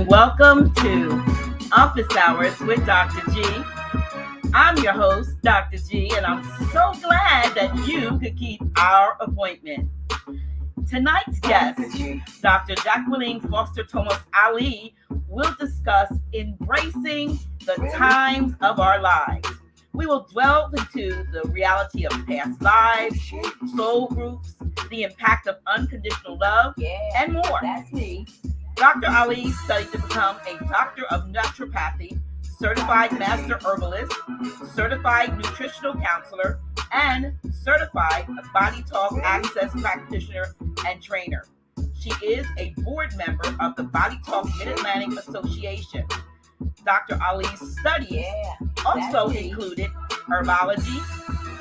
and welcome to Office Hours with Dr. G. I'm your host, Dr. G, and I'm so glad that you could keep our appointment. Tonight's guest, Dr. Jacquilen Foster Tomas Ali, will discuss embracing the times of our lives. We will delve into the reality of past lives, soul groups, the impact of unconditional love, and more. That's me. Dr. Ali studied to become a Doctor of Naturopathy, certified Master Herbalist, certified Nutritional Counselor, and certified BodyTalk Access Practitioner and Trainer. She is a board member of the BodyTalk MidAtlantic Association. Dr. Ali's studies also included herbology,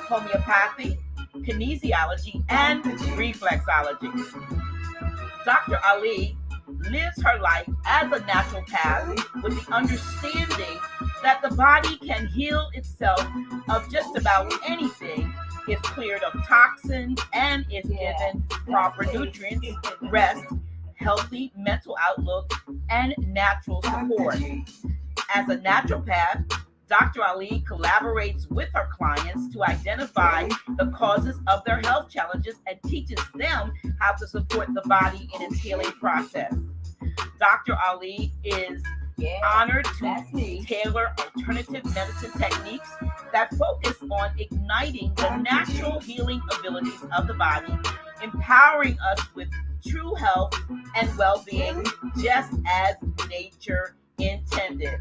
homeopathy, kinesiology, and reflexology. Dr. Ali lives her life as a naturopath with the understanding that the body can heal itself of just about anything if cleared of toxins and if given proper nutrients, rest, healthy mental outlook, and natural support. As a naturopath, Dr. Ali collaborates with her clients to identify the causes of their health challenges and teaches them how to support the body in its healing process. Dr. Ali is honored to tailor alternative medicine techniques that focus on igniting the natural healing abilities of the body, empowering us with true health and well-being, just as nature intended.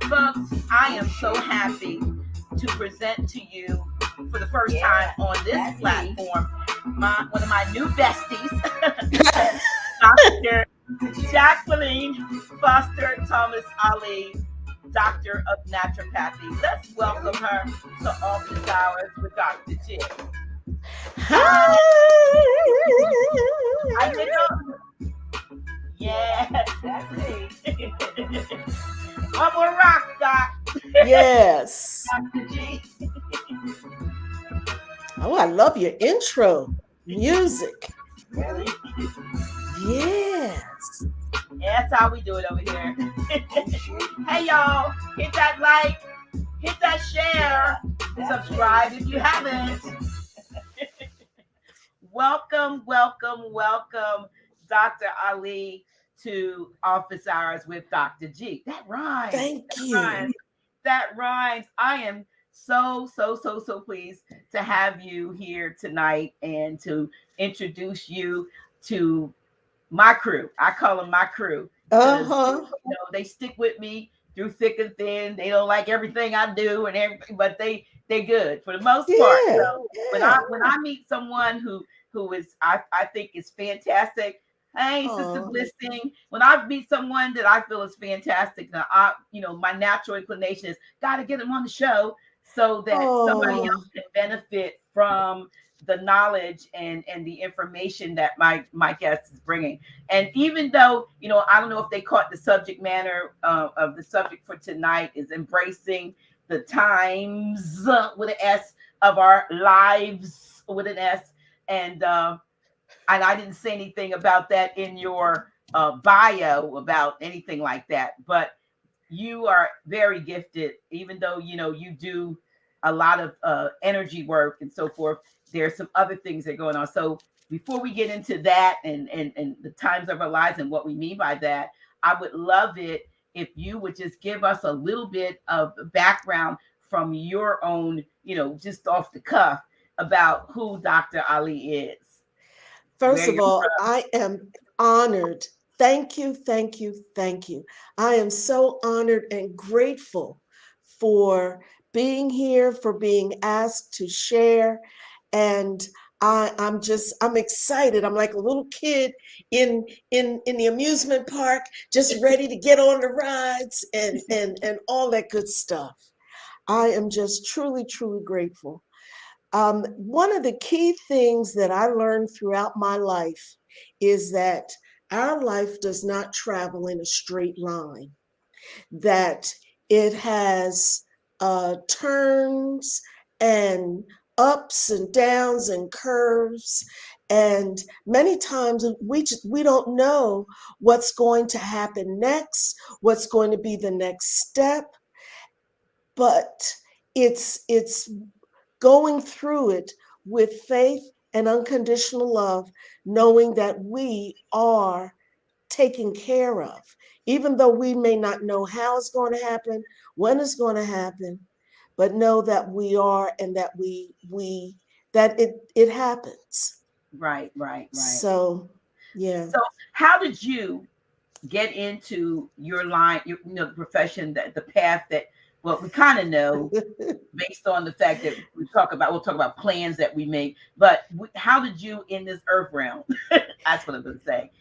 Folks, I am so happy to present to you for the first time on this platform one of my new besties, Dr. Jacquilen Foster Tomas Ali, Doctor of Naturopathy. Let's welcome her to Office Hours with Dr. G. Hi. I know. Yeah, that's me. One more rock, Doc. Yes. Dr. G. Oh, I love your intro music. Really? Yes. Yeah, that's how we do it over here. Hey, y'all, hit that like, hit that share, subscribe if you haven't. Welcome, Dr. Ali, to Office Hours with Dr. G. That rhymes. Thank you. That rhymes. I am so pleased to have you here tonight and to introduce you to my crew. I call them my crew. They stick with me through thick and thin. They don't like everything I do and everything, but they good for the most part. So when I meet someone who is I think is fantastic. Hey, Sister Blissing. When I meet someone that I feel is fantastic, now my natural inclination is got to get them on the show so that somebody else can benefit from the knowledge and the information that my guest is bringing. And even though, I don't know if they caught the subject matter of the subject for tonight is embracing the times with an S of our lives with an S. And I didn't say anything about that in your bio about anything like that, but you are very gifted, even though, you do a lot of energy work and so forth. There's some other things that are going on. So before we get into that and the times of our lives and what we mean by that, I would love it if you would just give us a little bit of background from your own, just off the cuff about who Dr. Ali is. First of all, I am honored. Thank you. I am so honored and grateful for being here, for being asked to share. And I'm excited. I'm like a little kid in the amusement park, just ready to get on the rides and all that good stuff. I am just truly grateful. One of the key things that I learned throughout my life is that our life does not travel in a straight line, that it has turns and ups and downs and curves. And many times we don't know what's going to happen next, what's going to be the next step, but it's going through it with faith and unconditional love, knowing that we are taken care of, even though we may not know how it's going to happen, when it's going to happen, but know that we are, and that we that it happens. Right, right, right. So yeah. So, how did you get into your line, the profession, that the path that, well, we kind of know based on the fact that we'll talk about plans that we make, but how did you in this earth realm, that's what I'm going to say,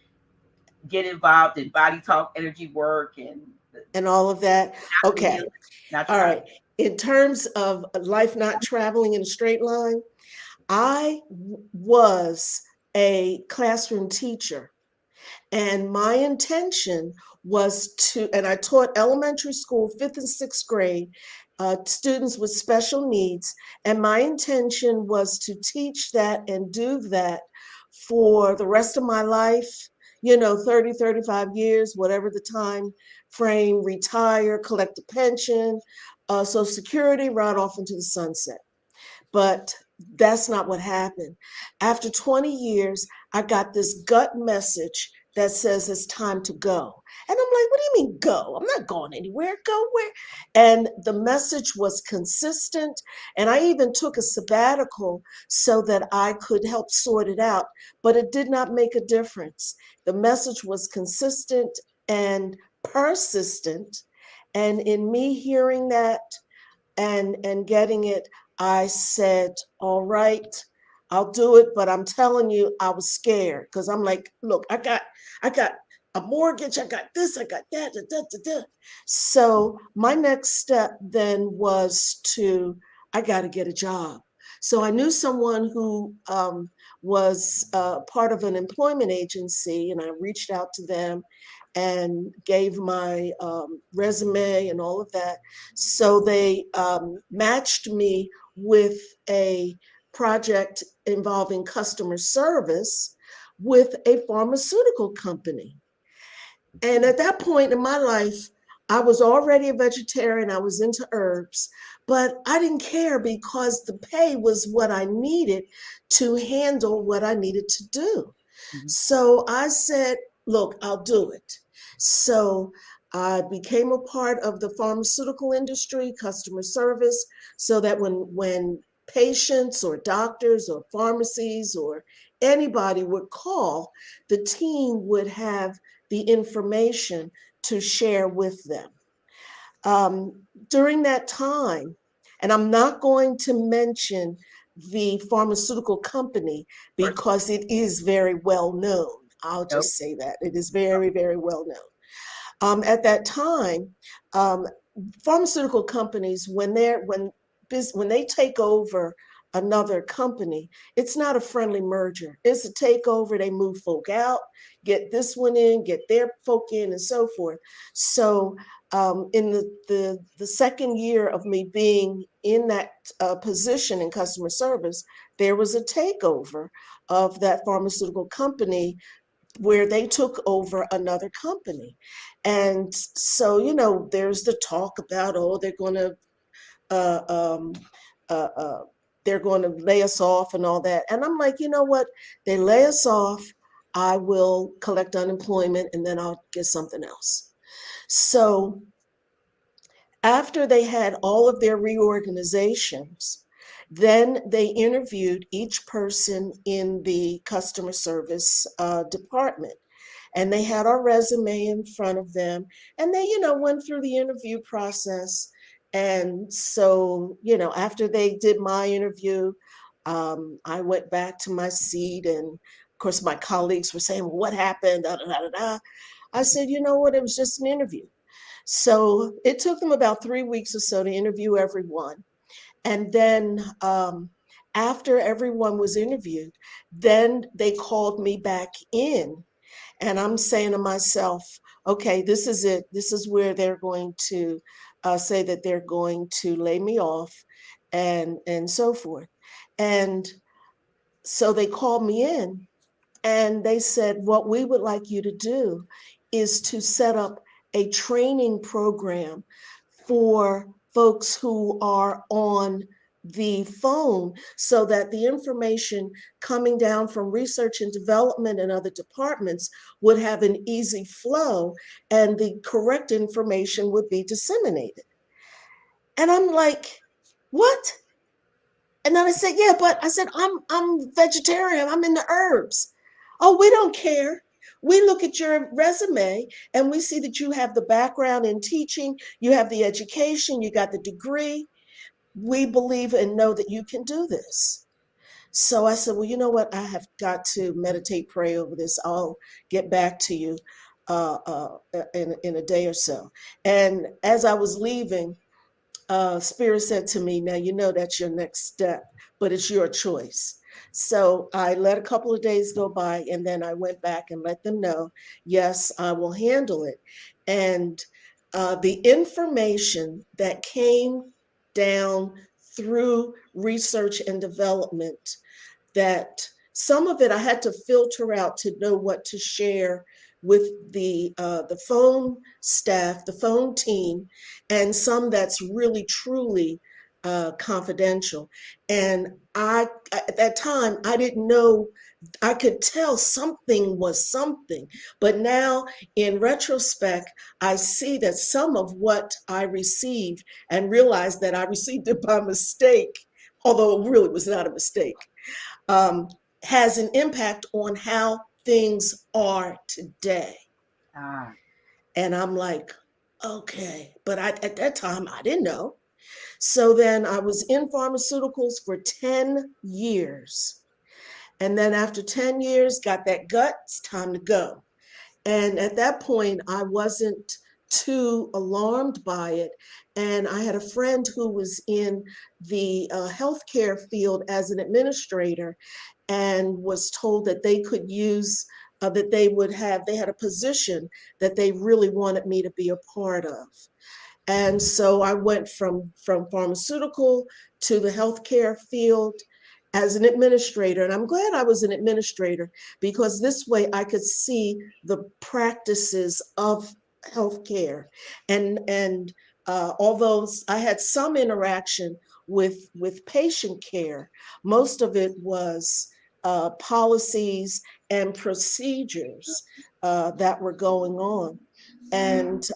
get involved in body talk, energy work, and the And all of that. natural Okay. healing, All naturopath? right. In terms of life not traveling in a straight line, was a classroom teacher, and my intention was to, and I taught elementary school, fifth and sixth grade, students with special needs. And my intention was to teach that and do that for the rest of my life, 30, 35 years, whatever the time frame, retire, collect a pension, Social Security, ride off into the sunset. But that's not what happened. After 20 years, I got this gut message that says it's time to go. And I'm like, what do you mean go? I'm not going anywhere. Go where? And the message was consistent. And I even took a sabbatical so that I could help sort it out. But it did not make a difference. The message was consistent and persistent. And in me hearing that, and getting it, I said, all right, I'll do it. But I'm telling you, I was scared, because I'm like, look, I got a mortgage, I got this, I got that, da, da, da, da. So my next step then was to, I got to get a job. So I knew someone who was part of an employment agency, and I reached out to them and gave my resume and all of that. So they matched me with a project involving customer service with a pharmaceutical company. And at that point in my life, I was already a vegetarian, I was into herbs, but I didn't care because the pay was what I needed to handle what I needed to do. Mhm. So I said, look, I'll do it. So I became a part of the pharmaceutical industry, customer service, so that when patients or doctors or pharmacies or anybody would call, the team would have the information to share with them. During that time, and I'm not going to mention the pharmaceutical company First, because it is very well known. I'll nope. just say that it is very, very well known. At that time, um, pharmaceutical companies, when they take over another company, it's not a friendly merger. It's a takeover. They move folk out, get this one in, get their folk in, and so forth. So in the second year of me being in that position in customer service, there was a takeover of that pharmaceutical company where they took over another company. And so, there's the talk about, oh, uh, um, uh, uh, they're going to lay us off and all that. And I'm like, you know what? They lay us off, I will collect unemployment and then I'll get something else. So after they had all of their reorganizations, then they interviewed each person in the customer service department, and they had our resume in front of them, and they went through the interview process. And so after they did my interview, I went back to my seat, and of course my colleagues were saying, well, what happened, da, da, da, da, da. I said, you know what, it was just an interview. So it took them about 3 weeks or so to interview everyone. And then after everyone was interviewed, then they called me back in. And I'm saying to myself, okay, this is it. This is where they're going to say that they're going to lay me off, and so forth. And So they called me in and they said, what we would like you to do is to set up a training program for folks who are on the phone so that the information coming down from research and development and other departments would have an easy flow and the correct information would be disseminated. And I'm like, what? And then I said, yeah, but I said, I'm vegetarian. I'm in the herbs. Oh, we don't care. We look at your resume and we see that you have the background in teaching, you have the education, you got the degree. We believe and know that you can do this. So I said, well, you know what? I have got to meditate, pray over this. I'll get back to you in a day or so. And as I was leaving, Spirit said to me, now you know that's your next step, but it's your choice. So I let a couple of days go by and then I went back and let them know, yes, I will handle it. And the information that came down through research and development, that some of it I had to filter out to know what to share with the phone staff, the phone team, and some that's really truly confidential. And I at that time I didn't know. I could tell something was something, but now in retrospect, I see that some of what I received and realized that I received it by mistake, although it really was not a mistake, um, has an impact on how things are today. Ah. And I'm like, okay. But at that time, I didn't know. So then I was in pharmaceuticals for 10 years. And then after 10 years, got that gut, it's time to go. And at that point, I wasn't too alarmed by it. And I had a friend who was in the healthcare field as an administrator and was told that they could use, that they had a position that they really wanted me to be a part of. And so I went from pharmaceutical to the healthcare field as an administrator. And I'm glad I was an administrator because this way I could see the practices of healthcare. And although I had some interaction with patient care, most of it was policies and procedures that were going on. And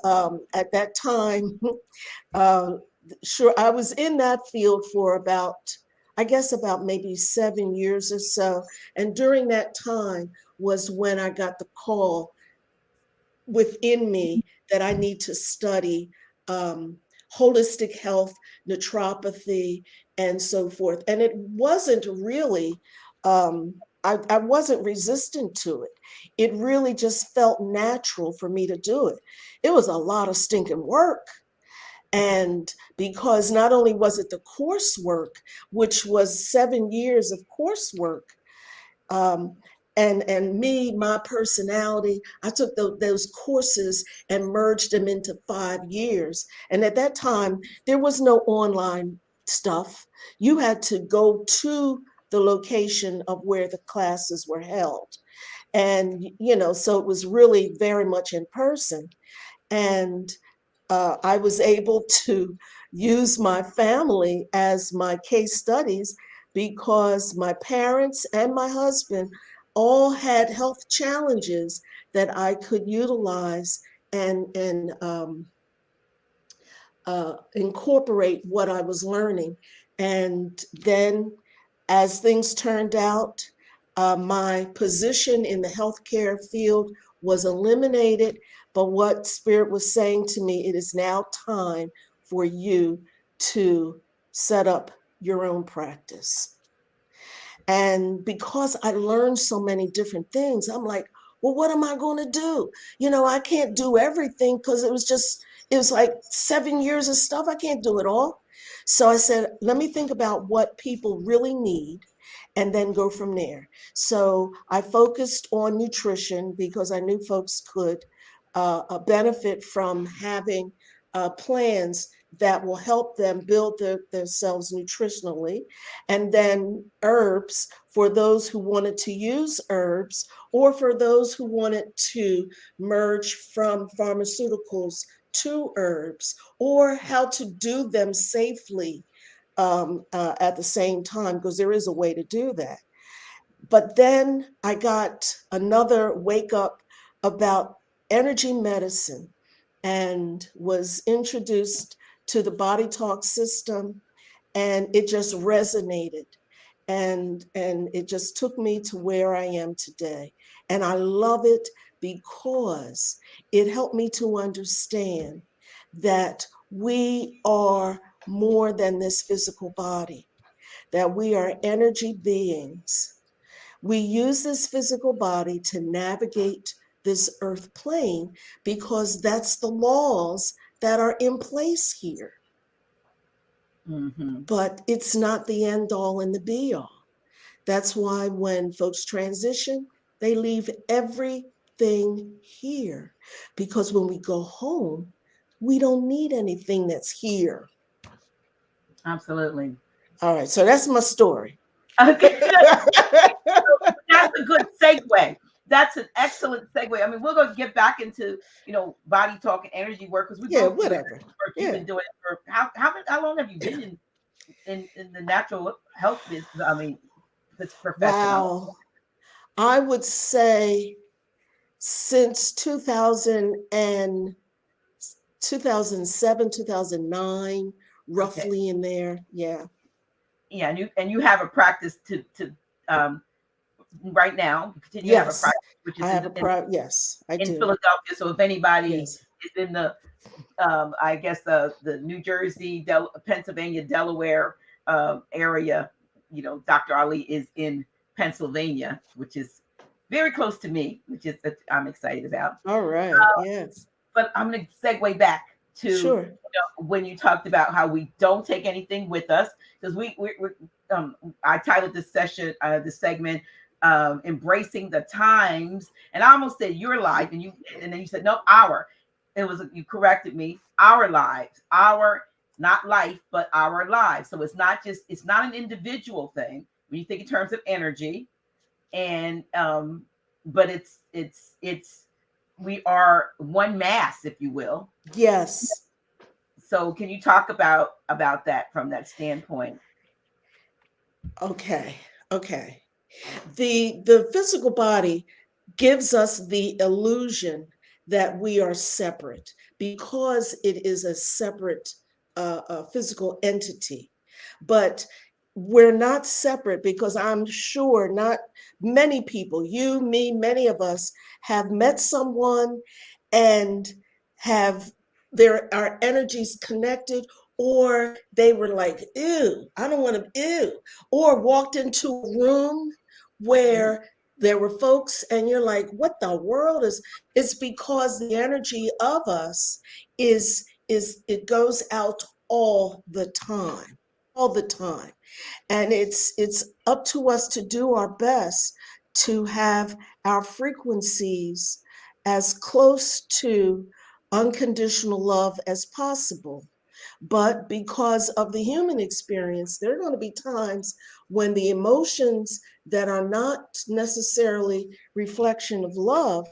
at that time, uh, sure, I was in that field for about, I guess, about maybe 7 years or so. And during that time was when I got the call within me that I need to study um, holistic health, naturopathy, and so forth. And it wasn't really, I wasn't resistant to it. It really just felt natural for me to do it. It was a lot of stinking work. And because not only was it the coursework, which was 7 years of coursework, um, and me, my personality, I took those courses and merged them into 5 years. And at that time, there was no online stuff. You had to go to the location of where the classes were held. And, so it was really very much in person. And I was able to use my family as my case studies because my parents and my husband all had health challenges that I could utilize and incorporate what I was learning. And then, as things turned out, my position in the healthcare field was eliminated. But what Spirit was saying to me, it is now time for you to set up your own practice. And because I learned so many different things, I'm like, well, what am I going to do? I can't do everything because it was like 7 years of stuff. I can't do it all. So I said, let me think about what people really need and then go from there. So I focused on nutrition because I knew folks could benefit from having plans that will help them build themselves nutritionally, and then herbs for those who wanted to use herbs, or for those who wanted to merge from pharmaceuticals to herbs, or how to do them safely at the same time, because there is a way to do that. But then I got another wake up about energy medicine and was introduced to the BodyTalk system, and it just resonated, and it just took me to where I am today. And I love it because it helped me to understand that we are more than this physical body, that we are energy beings. We use this physical body to navigate this earth plane because that's the laws that are in place here. Mm-hmm. But it's not the end all and the be all. That's why when folks transition, they leave everything here, because when we go home, we don't need anything that's here. Absolutely. All right, so that's my story. Okay. That's a good segue. That's an excellent segue. I mean, we're going to get back into, body talk and energy work, because we Yeah, both do whatever. work. You've Yeah. been doing it for how long have you been in the natural health business? I mean, this profession. Wow. I would say since 2007, 2009, Okay. roughly in there. Yeah. Yeah, and you have a practice to um right now. You continue to have a Yes. practice, which I is have a yes, I in do. Philadelphia. So if anybody Yes. is in the I guess the New Jersey, Pennsylvania, Delaware area, Dr. Ali is in Pennsylvania, which is very close to me, which is that I'm excited about. All right. Yes. But I'm going to segue back to Sure. when you talked about how we don't take anything with us, because I titled this session, this segment, embracing the times, and I almost said your life, and then you said no, our. It was, you corrected me, our lives, our, not life, but our lives. So it's not an individual thing when you think in terms of energy, and but it's we are one mass, if you will. Yes. So can you talk about that from that standpoint? Okay. Okay. The physical body gives us the illusion that we are separate because it is a separate physical entity. But we're not separate, because I'm sure not many people, you, me, many of us have met someone and have our energies connected, or they were like, ew, I don't want to, ew, or walked into a room where there were folks and you're like, what the world is? It's because the energy of us is it goes out all the time. And it's up to us to do our best to have our frequencies as close to unconditional love as possible. But because of the human experience, there are going to be times when the emotions that are not necessarily reflection of love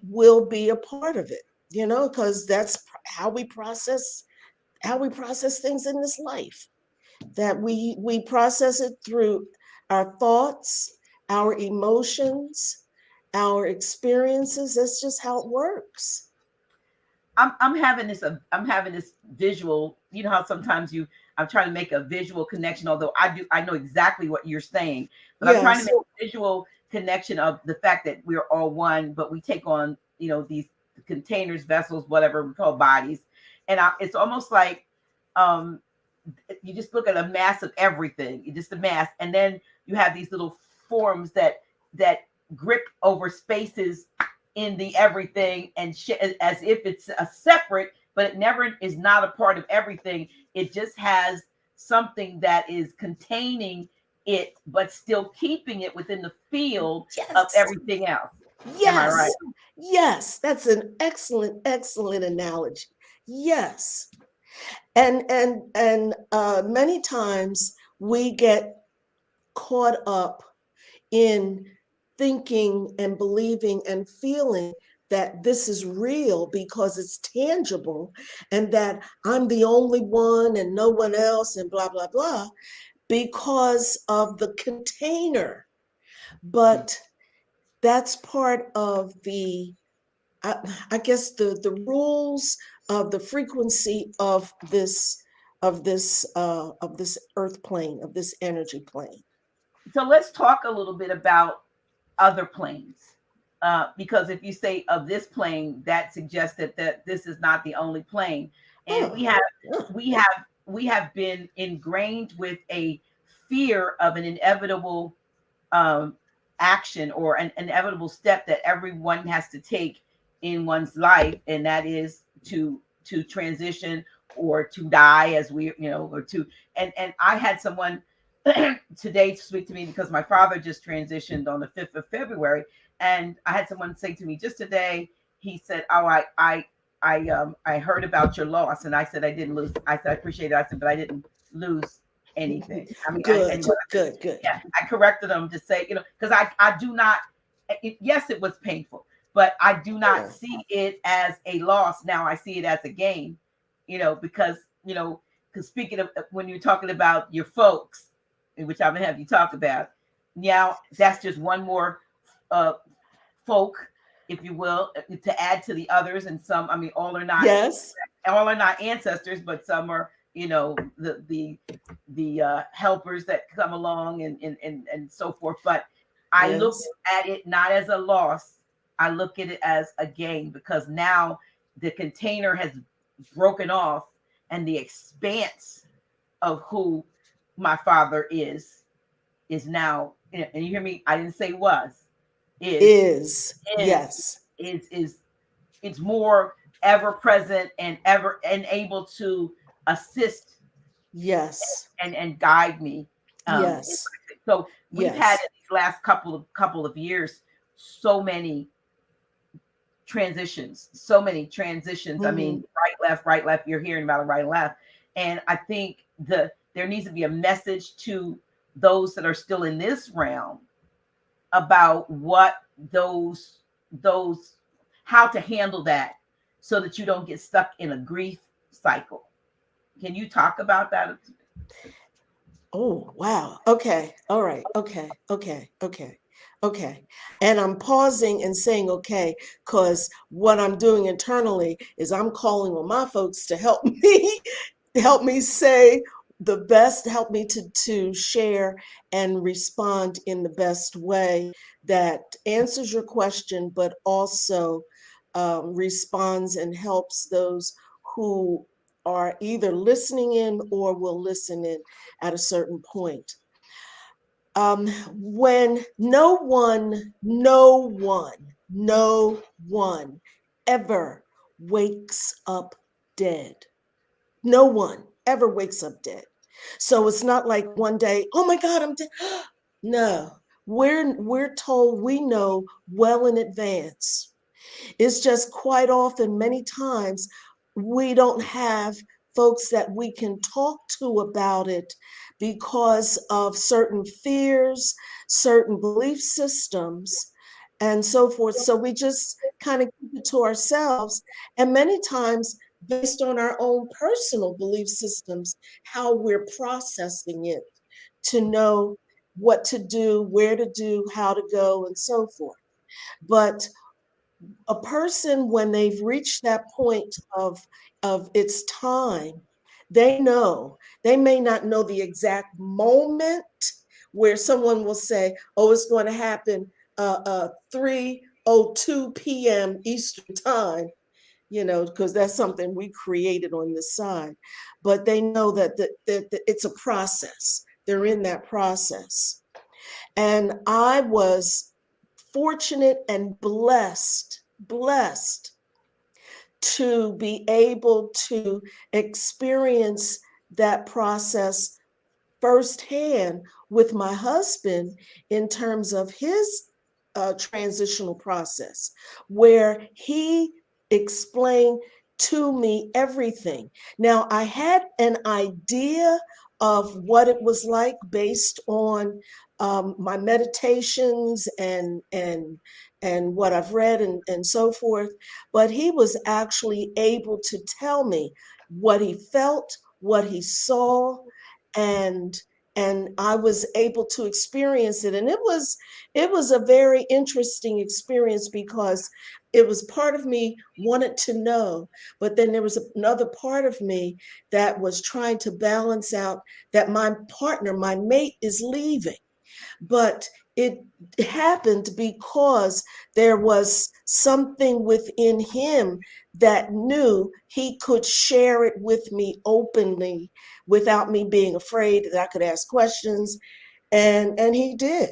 will be a part of it, because that's how we process things in this life, that we process it through our thoughts, our emotions, our experiences. That's just how it works. I'm having this visual. You know how sometimes I'm trying to make a visual connection, although I know exactly what you're saying, but I'm trying to Yes. make a visual connection of the fact that we're all one, but we take on, these containers, vessels, whatever we call bodies. And it's almost like um you just look at a mass of everything. You just a mass, and then you have these little forms that grip over spaces in the everything, and as if it's a separate, but it never is not a part of everything. It just has something that is containing it, but still keeping it within the field of Yes. everything else. Am I right? Yes. Yes. That's an excellent, excellent analogy. Yes. And many times we get caught up in thinking and believing and feeling that this is real because it's tangible, and that I'm the only one and no one else and blah, blah, blah, because of the container. But that's part of I, I guess the rules of the frequency of this earth plane, of this energy plane. So let's talk a little bit about other planes. Because if you say of this plane, that suggests that this is not the only plane. And Huh. we have Huh. we have we have been ingrained with a fear of an inevitable um, action or an inevitable step that everyone has to take in one's life, and that is to transition or to die, as we or to and I had someone today speak to me because my father just transitioned on the 5th of February, and I had someone say to me just today. He said, "Oh, I heard about your loss," and I said, "I didn't lose." I said, "I appreciate it." I said, "But I didn't lose anything." I mean, Good, anyway, good, good. yeah, I corrected them to say, because I do not, yes, it was painful, but I do not Yeah. see it as a loss. Now I see it as a gain, because, because speaking of when you're talking about your folks, which I'm gonna have you talk about, now that's just one more uh, folk, if you will, to add to the others. And some, I mean, Yes, all are not ancestors, but some are, the helpers that come along and so forth. But I look yes, at it not as a loss. I look at it as a gain, because now the container has broken off, and the expanse of who my father is now, and you hear me, I didn't say was, is is, is yes, is it's more ever present and ever and able to assist yes, and guide me. yes, So we've had yes. in these last couple of years so many transitions, so many transitions. I Hmm. mean, right, left. You're hearing about it, right, left, and I think there needs to be a message to those that are still in this realm about what those how to handle that, so that you don't get stuck in a grief cycle. Can you talk about that? Oh, wow. Okay. All right. Okay. Okay. Okay. Okay. And I'm pausing and saying, okay, because what I'm doing internally is I'm calling on my folks to help me, help me say the best, help me to share and respond in the best way that answers your question, but also responds and helps those who are either listening in or will listen in at a certain point. When no one ever wakes up dead. No one ever wakes up dead. So it's not like one day, oh my God, I'm dead. No, we're told, we know well in advance. It's just quite often, many times, we don't have folks that we can talk to about it because of certain fears, certain belief systems, and so forth. So we just kind of keep it to ourselves. And many times, based on our own personal belief systems, how we're processing it to know what to do, where to do, how to go, and so forth. But a person, when they've reached that point of it's time, they know. They may not know the exact moment where someone will say, oh, it's going to happen 3:02 p.m. Eastern time, because that's something we created on this side. But they know that it's a process. They're in that process. And I was fortunate and blessed to be able to experience that process firsthand with my husband in terms of his transitional process, where he explained to me everything. Now, I had an idea of what it was like based on my meditations and what I've read and so forth, but he was actually able to tell me what he felt, what he saw, and I was able to experience it. And it was a very interesting experience because it was part of me wanted to know, but then there was another part of me that was trying to balance out that my partner, my mate, is leaving. But it happened because there was something within him that knew he could share it with me openly without me being afraid, that I could ask questions, and he did.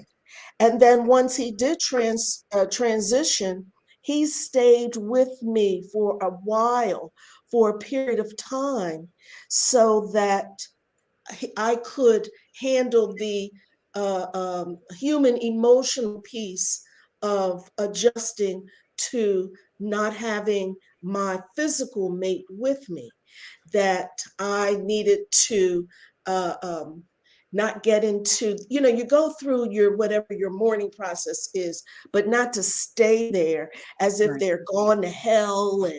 And then once he did transition, he stayed with me for a while, for a period of time, so that I could handle the human emotional piece of adjusting to not having my physical mate with me, that I needed to uh, um, not get into, you go through your whatever your mourning process is, but not to stay there as if Right. they're gone to hell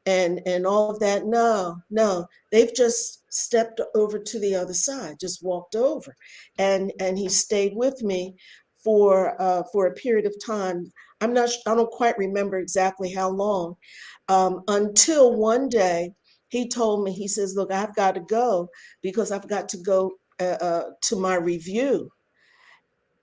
and all of that. No, no, they've just stepped over to the other side, just walked over, and he stayed with me for a period of time. I don't quite remember exactly how long, until one day he told me, he says, look, I've got to go because I've got to go to my review.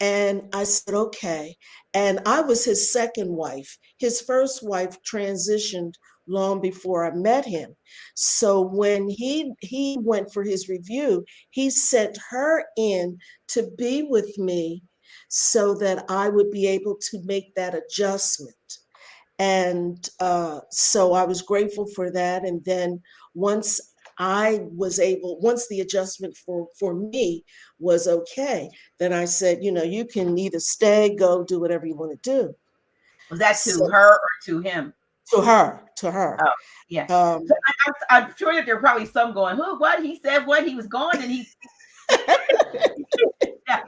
And I said, okay. And I was his second wife. His first wife transitioned long before I met him. So when he went for his review, he sent her in to be with me so that I would be able to make that adjustment. And so I was grateful for that. And then once once the adjustment for me was okay, then I said, you can either stay, go, do whatever you want to do. Was that So to her or to him? to her. Oh, yeah. So Um, I'm sure that there are probably some going, who, what? He said what? He was going and he, yeah.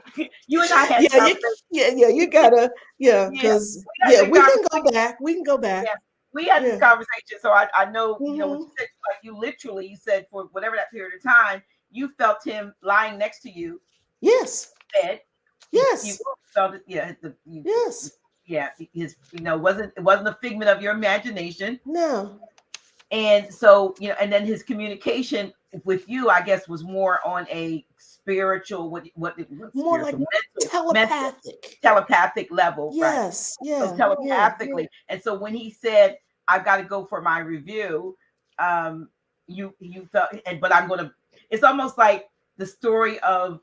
You and I had the yeah, conversation. you gotta, yeah, Yeah. because We had yeah, the we can conversation. go back. We can go back. Yeah. We had this Yeah. conversation. So I know, what you Hmm. said, like you literally, you said for whatever that period of time, you felt him lying next to you, Yes. bed. You Yes. felt it, yeah. Yes. Yeah, his, it wasn't a figment of your imagination. No. And so, and then his communication with you, I guess, was more on a spiritual, what More like spiritual, mental, telepathic. telepathic level, right? Yes. So Yeah. Yeah. telepathically. And so when he said, I've got to go for my review, um, you felt, but I'm gonna, it's almost like the story of,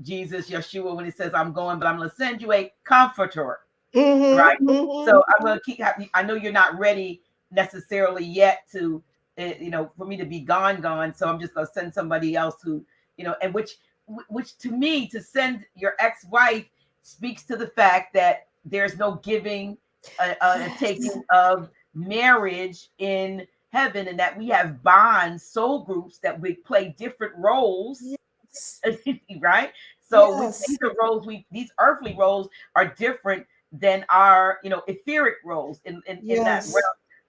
Jesus, Yeshua, when he says, I'm going, but I'm gonna send you a comforter, right? Mm-hmm. Mm-hmm. So I'm going to keep. I know you're not ready necessarily yet to, for me to be gone. So I'm just going to send somebody else who, and which to me, to send your ex-wife speaks to the fact that there's no giving, a Yes. taking of marriage in heaven, and that we have bonds, soul groups that we play different roles, Yes. right? So these Yes. are roles, these earthly roles are different than our, etheric roles in that realm. Yes.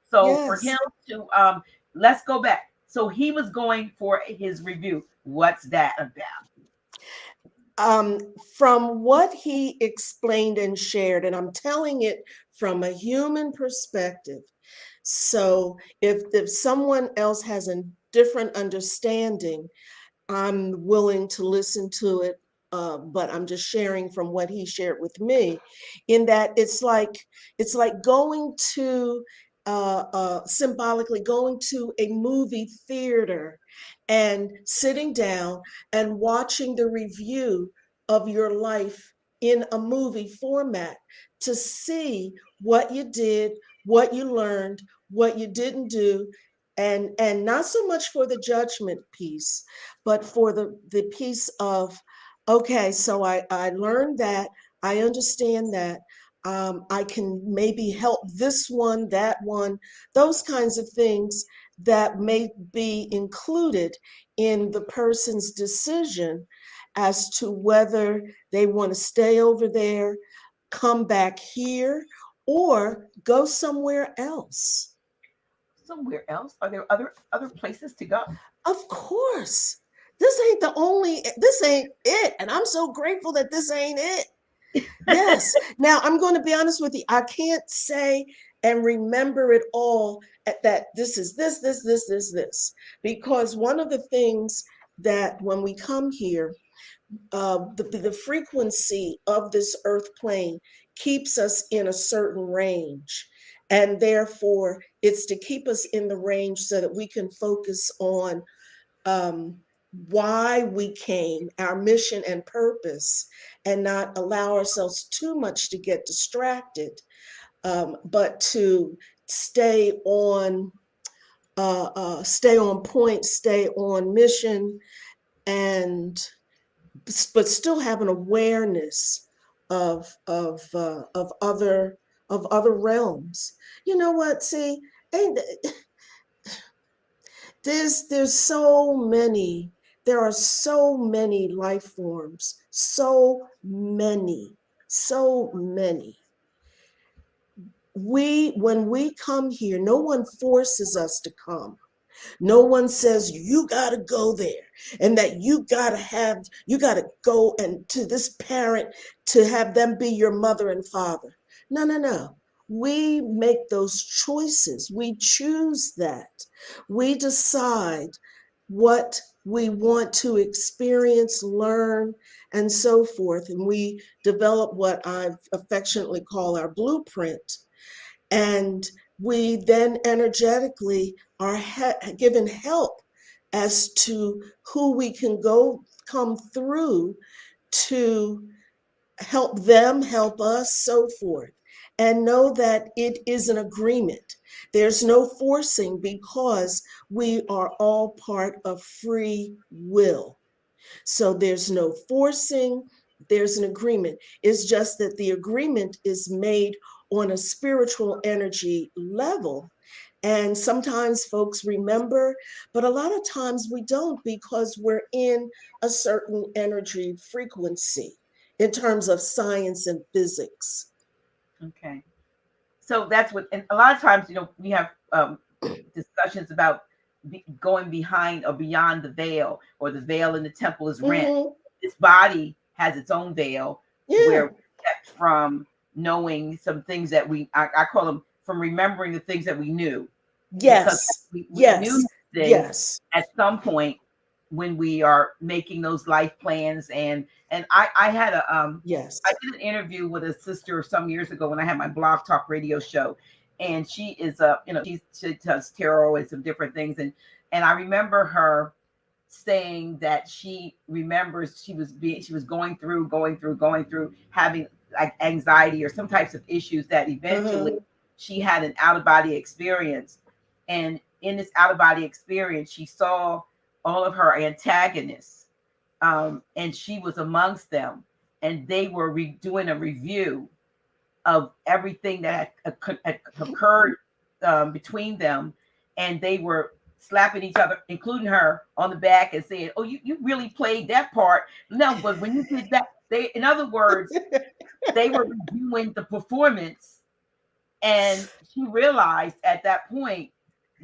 So for him Yes. to, let's go back. So he was going for his review. What's that about? Um, from what he explained and shared, and I'm telling it from a human perspective. So if someone else has a different understanding, I'm willing to listen to it, but I'm just sharing from what he shared with me. In that it's like going to symbolically going to a movie theater and sitting down and watching the review of your life in a movie format to see what you did, what you learned, what you didn't do, and not so much for the judgment piece, but for the piece of, okay, so I learned that, I understand that, I can maybe help this one, that one, those kinds of things that may be included in the person's decision as to whether they want to stay over there, come back here, or go somewhere else. Somewhere else? Are there other places to go? Of course. This ain't it. And I'm so grateful that this ain't it. Yes. Now, I'm going to be honest with you. I can't say and remember it all at that this is this, because one of the things that when we come here, the frequency of this earth plane keeps us in a certain range. And therefore, it's to keep us in the range so that we can focus on um, why we came, our mission and purpose, and not allow ourselves too much to get distracted, but to stay on stay on point, stay on mission, and but still have an awareness of other realms. You know what? See, ain't there's so many. There are so many life forms. So many. So many. When we come here, no one forces us to come. No one says you got to go there and that you got to go and to this parent to have them be your mother and father. No, no, no. We make those choices. We choose that. We decide what we want to experience, learn, and so forth. And we develop what I affectionately call our blueprint, and we then energetically are given help as to who we can come through to help them, help us, so forth. And know that it is an agreement. There's no forcing because we are all part of free will. So there's no forcing, there's an agreement. It's just that the agreement is made on a spiritual energy level. And sometimes folks remember, but a lot of times we don't because we're in a certain energy frequency in terms of science and physics. Okay. So that's what, and a lot of times, we have discussions about going behind or beyond the veil, or the veil in the temple is rent. Mm-hmm. This body has its own veil, Yeah. where we're kept from knowing some things that I call them from remembering the things that we knew, because Yes. we Yes. knew things Yes. at some point when we are making those life plans. And I had Yes. I did an interview with a sister some years ago when I had my blog talk radio show, and she is she does tarot and some different things, and I remember her saying that she remembers she was going through having like anxiety or some types of issues, that eventually she had an out of body experience. And in this out of body experience, she saw all of her antagonists, and she was amongst them, and they were doing a review of everything that had occurred between them, and they were slapping each other, including her, on the back and saying, "Oh, you really played that part." No, but when you did that, in other words, they were reviewing the performance, and she realized at that point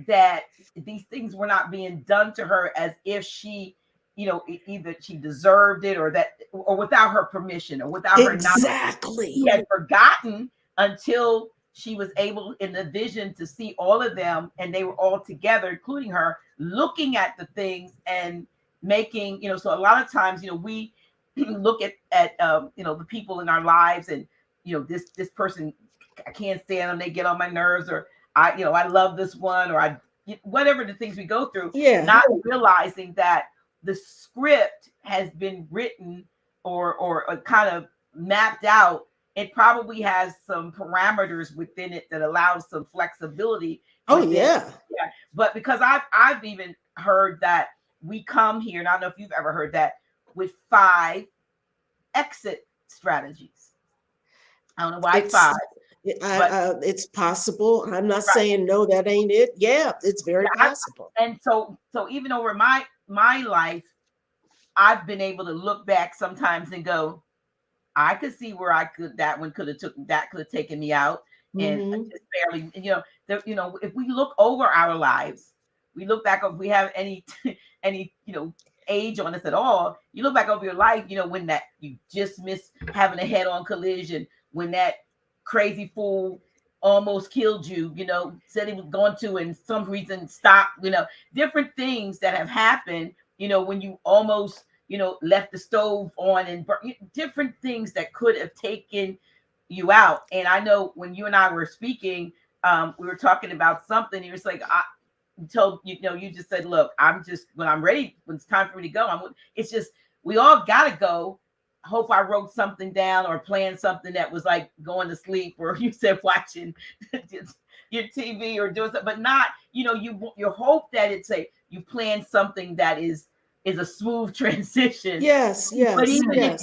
that these things were not being done to her as if she, either she deserved it, or without her permission, or without her knowledge. Exactly. She had forgotten until she was able in the vision to see all of them, and they were all together, including her, looking at the things and making, so a lot of times, we look at the people in our lives, and this person, I can't stand them, they get on my nerves, or I love this one, or whatever the things we go through, Yeah. not realizing that the script has been written or kind of mapped out. It probably has some parameters within it that allows some flexibility Oh, within. yeah. Yeah. But because I've even heard that we come here, and I don't know if you've ever heard that, with 5 exit strategies. I don't know why it's It's 5, but it's possible. I'm not right. saying no, that ain't it. Yeah, it's very Yeah, possible. and so even over my life, I've been able to look back sometimes and go, I could see where that could have taken me out, and I Mm-hmm. just barely, if we look over our lives, we look back, if we have any any age on us at all, you look back over your life, when that you just missed having a head-on collision, when that crazy fool almost killed you, said he was going to, and some reason stopped, different things that have happened, when you almost left the stove on, and different things that could have taken you out. And I know when you and I were speaking, we were talking about something. You were like, I told you just said, look, I'm just, when I'm ready, when it's time for me to go, it's just, we all gotta go. Hope I wrote something down or planned something that was like going to sleep, or you said watching your TV or doing something, but not, you hope that you plan something that is a smooth transition. Yes, But yes, yes.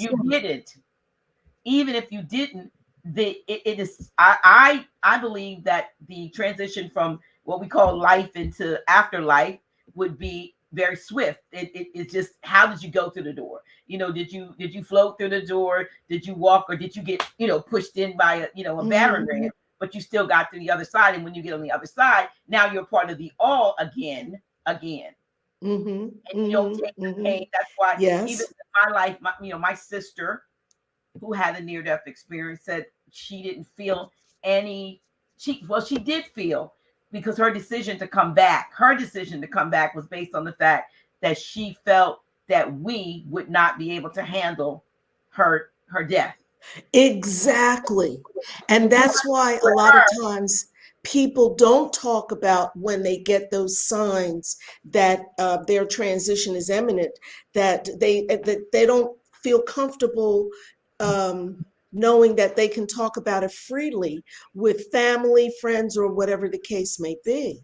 even if you didn't, it is, I believe that the transition from what we call life into afterlife would be very swift. It's just, how did you go through the door? Did you float through the door? Did you walk, or did you get pushed in by a battering Mm-hmm. ram? But you still got to the other side, and when you get on the other side, now you're part of the all again. Mm-hmm. And you don't take Mm-hmm. the Mm-hmm. pain. That's why even Yes. in my life, my sister, who had a near death experience, said she didn't feel any. She did feel, because her decision to come back was based on the fact that she felt that we would not be able to handle her death. Exactly. And And you that's why a with lot of her, times people don't talk about when they get those signs that their transition is imminent, that they don't feel comfortable knowing that they can talk about it freely with family, friends, or whatever the case may be, yeah.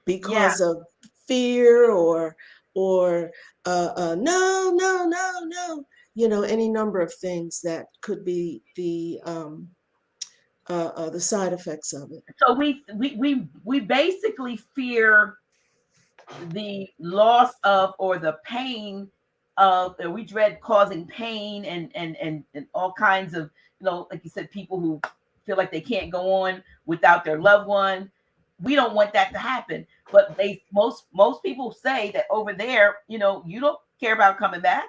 because of fear or no, no, no, no, any number of things that could be the side effects of it. So we basically fear the loss of, or the pain of, and we dread causing pain, and all kinds of, like you said, people who feel like they can't go on without their loved one. We don't want that to happen, but most people say that over there, you don't care about coming back.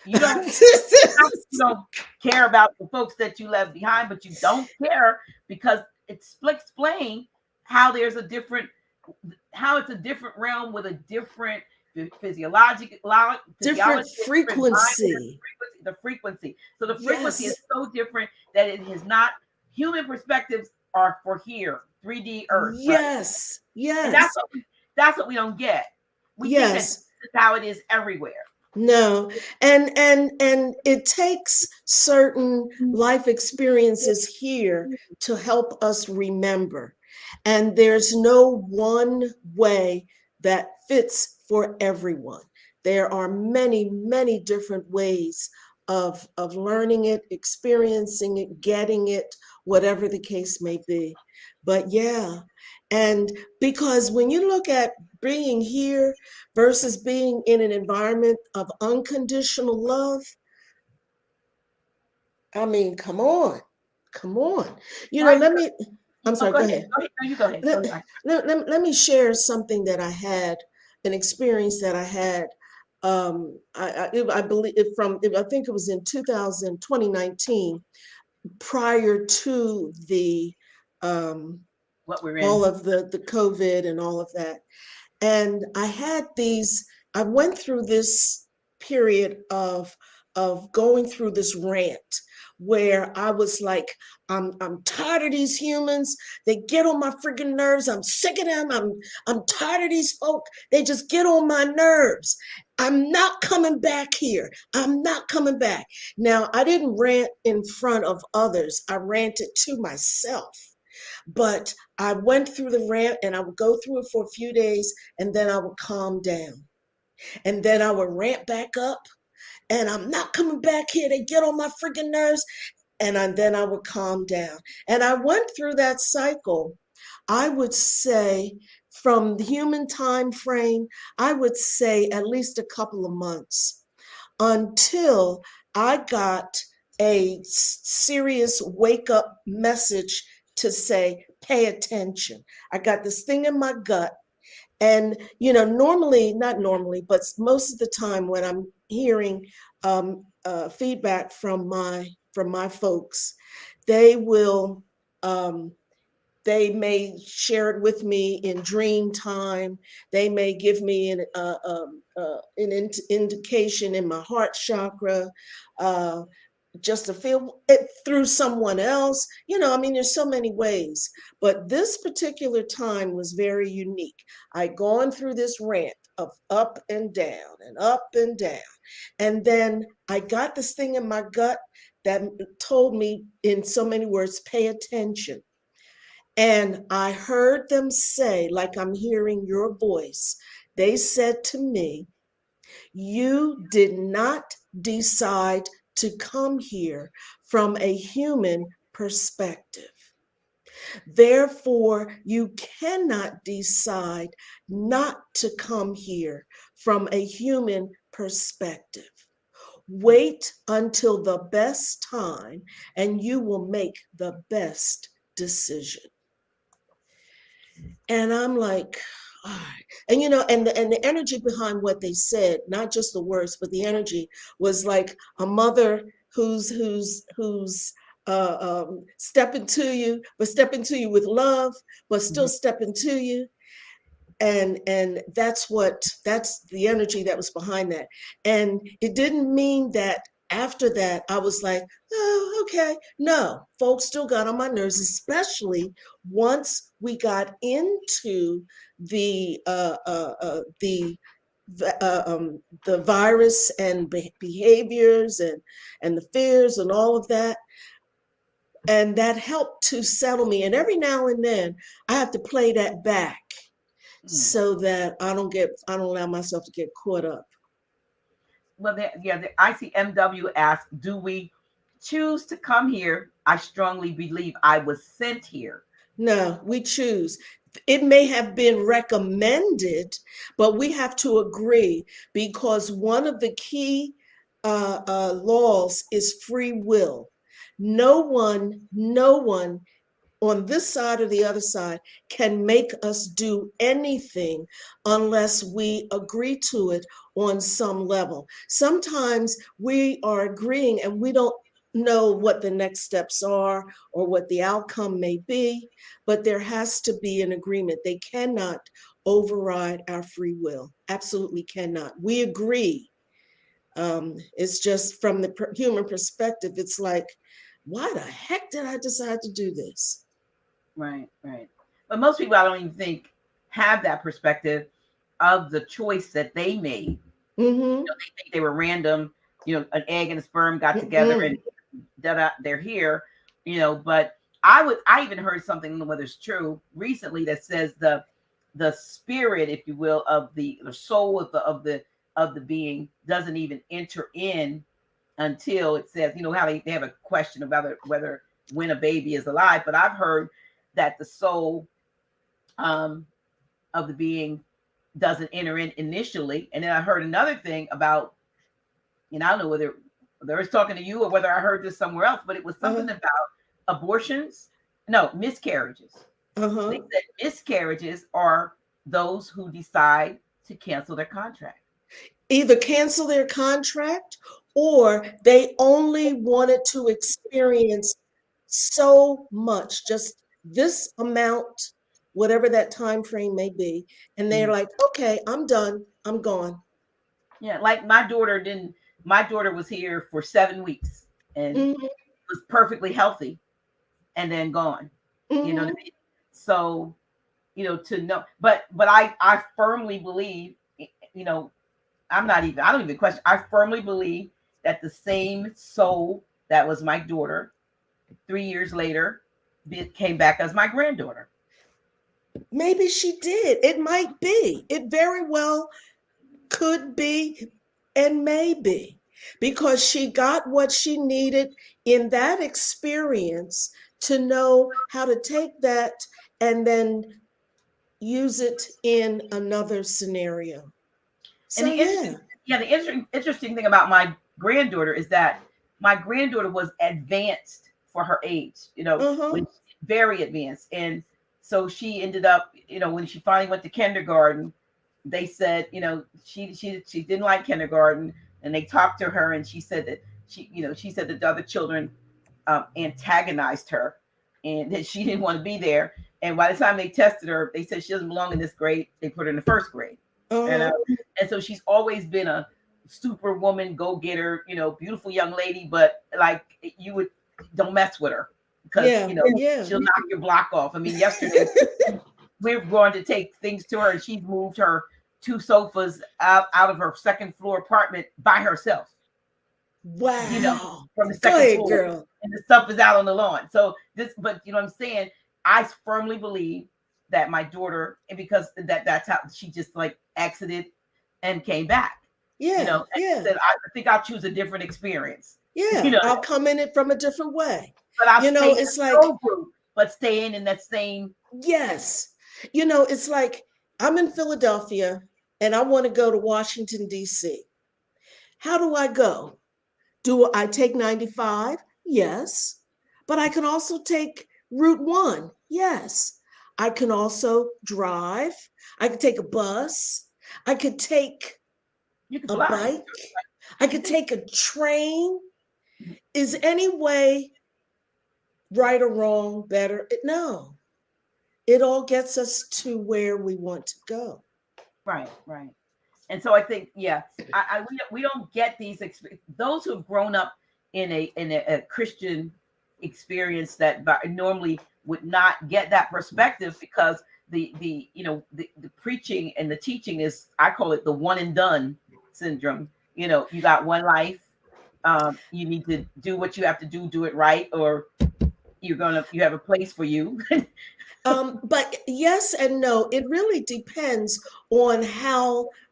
You don't, you don't care about the folks that you left behind, but you don't care because explain how there's a different, how it's a different realm with a different physiological Different physiology, a different mind, frequency. the frequency. So the frequency is Yes, so different that it is not, human perspectives are for here, 3D Earth, right? yes, And yes, that's what we don't get. We think that yes. this is how it is everywhere. No, and it takes certain life experiences here to help us remember. And there's no one way that fits for everyone. There are many, many different ways of learning it, experiencing it, getting it, whatever the case may be. But yeah, and because when you look at being here versus being in an environment of unconditional love, I mean, come on, come on. Right? Let me, I'm Oh, sorry, go go ahead. ahead. Go ahead. No, you go ahead. Go Let, ahead. let me share something that I had, an experience that I had. I believe I think it was in 2019, prior to the, um, What we're in. all of the COVID and all of that. And I went through this period of going through this rant where I was like, I'm tired of these humans. They get on my freaking nerves. I'm sick of them. I'm tired of these folk. They just get on my nerves. I'm not coming back here. I'm not coming back. Now, I didn't rant in front of others. I ranted to myself. But I went through the rant and I would go through it for a few days and then I would calm down. And then I would rant back up and I'm not coming back here. They get on my freaking nerves. then I would calm down. And I went through that cycle, I would say, from the human time frame, I would say at least a couple of months, until I got a serious wake up message to say, pay attention. I got this thing in my gut. And, normally, not normally, but most of the time when I'm hearing feedback from my folks, they will, they may share it with me in dream time. They may give me an indication in my heart chakra, uh, just to feel it through someone else. There's so many ways. But this particular time was very unique. I'd gone through this rant of up and down and up and down. And then I got this thing in my gut that told me, in so many words, pay attention. And I heard them say, like I'm hearing your voice, they said to me, you did not decide to come here from a human perspective. Therefore, you cannot decide not to come here from a human perspective. Wait until the best time and you will make the best decision. And I'm like, all right. And the energy behind what they said, not just the words, but the energy was like a mother who's stepping to you, but stepping to you with love, but still stepping to you. And that's the energy that was behind that. And it didn't mean that after that I was like, oh, okay. No, folks still got on my nerves, especially once we got into the the virus and behaviors and the fears and all of that. And that helped to settle me. And every now and then I have to play that back so that I don't allow myself to get caught up. Well, the ICMW asked, do we choose to come here? I strongly believe I was sent here. No, we choose. It may have been recommended, but we have to agree, because one of the key laws is free will. No one on this side or the other side can make us do anything unless we agree to it on some level. Sometimes we are agreeing and we don't know what the next steps are or what the outcome may be, but there has to be an agreement. They cannot override our free will. Absolutely cannot. We agree. It's just from the human perspective, it's like, why the heck did I decide to do this? Right. But most people, I don't even think, have that perspective of the choice that they made. Mm-hmm. They think they were random. An egg and a sperm got together and they're here. But I even heard something, whether it's true, recently, that says the spirit, if you will, of the soul of the being doesn't even enter in until it says, how they have a question about whether when a baby is alive. But I've heard that the soul of the being doesn't enter in initially. And then I heard another thing about, I don't know whether I was talking to you or whether I heard this somewhere else, but it was something about abortions. No, miscarriages. They said miscarriages are those who decide to cancel their contract. Either cancel their contract, or they only wanted to experience so much, just this amount, whatever that time frame may be, and they're like, okay, I'm done, I'm gone. Yeah, like my daughter was here for 7 weeks and was perfectly healthy and then gone. You know what I mean? So, to know, but I firmly believe, I don't even question. I firmly believe that the same soul that was my daughter 3 years later came back as my granddaughter. Maybe she did. It might be. It very well could be and may be. because she got what she needed in that experience to know how to take that and then use it in another scenario. And So yeah. the interesting thing about my granddaughter is that my granddaughter was advanced for her age, Uh-huh. when very advanced. And so she ended up, when she finally went to kindergarten, they said, she didn't like kindergarten, and they talked to her, and she said that she said that the other children antagonized her, and that she didn't want to be there. And by the time they tested her, they said she doesn't belong in this grade. They put her in the first grade, you Uh-huh. know. And so she's always been a superwoman, go getter, beautiful young lady. But like you would, don't mess with her because Yeah. Yeah. she'll knock your block off. I mean, yesterday we were going to take things to her, and she moved her 2 sofas out of her second floor apartment by herself. Wow. From the Go second ahead, floor, girl. and the stuff is out on the lawn. So but what I'm saying, I firmly believe that my daughter, and because that's how she just like exited and came back, Yeah. and Yeah. said, I think I'll choose a different experience, Yeah. I'll come in it from a different way. but I'll stay in the It's like, soul group, but staying in that same. yes. It's like I'm in Philadelphia and I want to go to Washington, D.C. How do I go? Do I take 95? Yes. But I can also take Route 1. Yes. I can also drive. I could take a bus. I could take You can a fly. bike. I could take a train. Is any way right or wrong, better? No. It all gets us to where we want to go. Right, right. And so I think, yeah, we don't get those who have grown up in a Christian experience that normally would not get that perspective, because the preaching and the teaching is, I call it the one and done syndrome. You got one life. You need to do what you have to do it right, or you have a place for you. But yes and no, it really depends on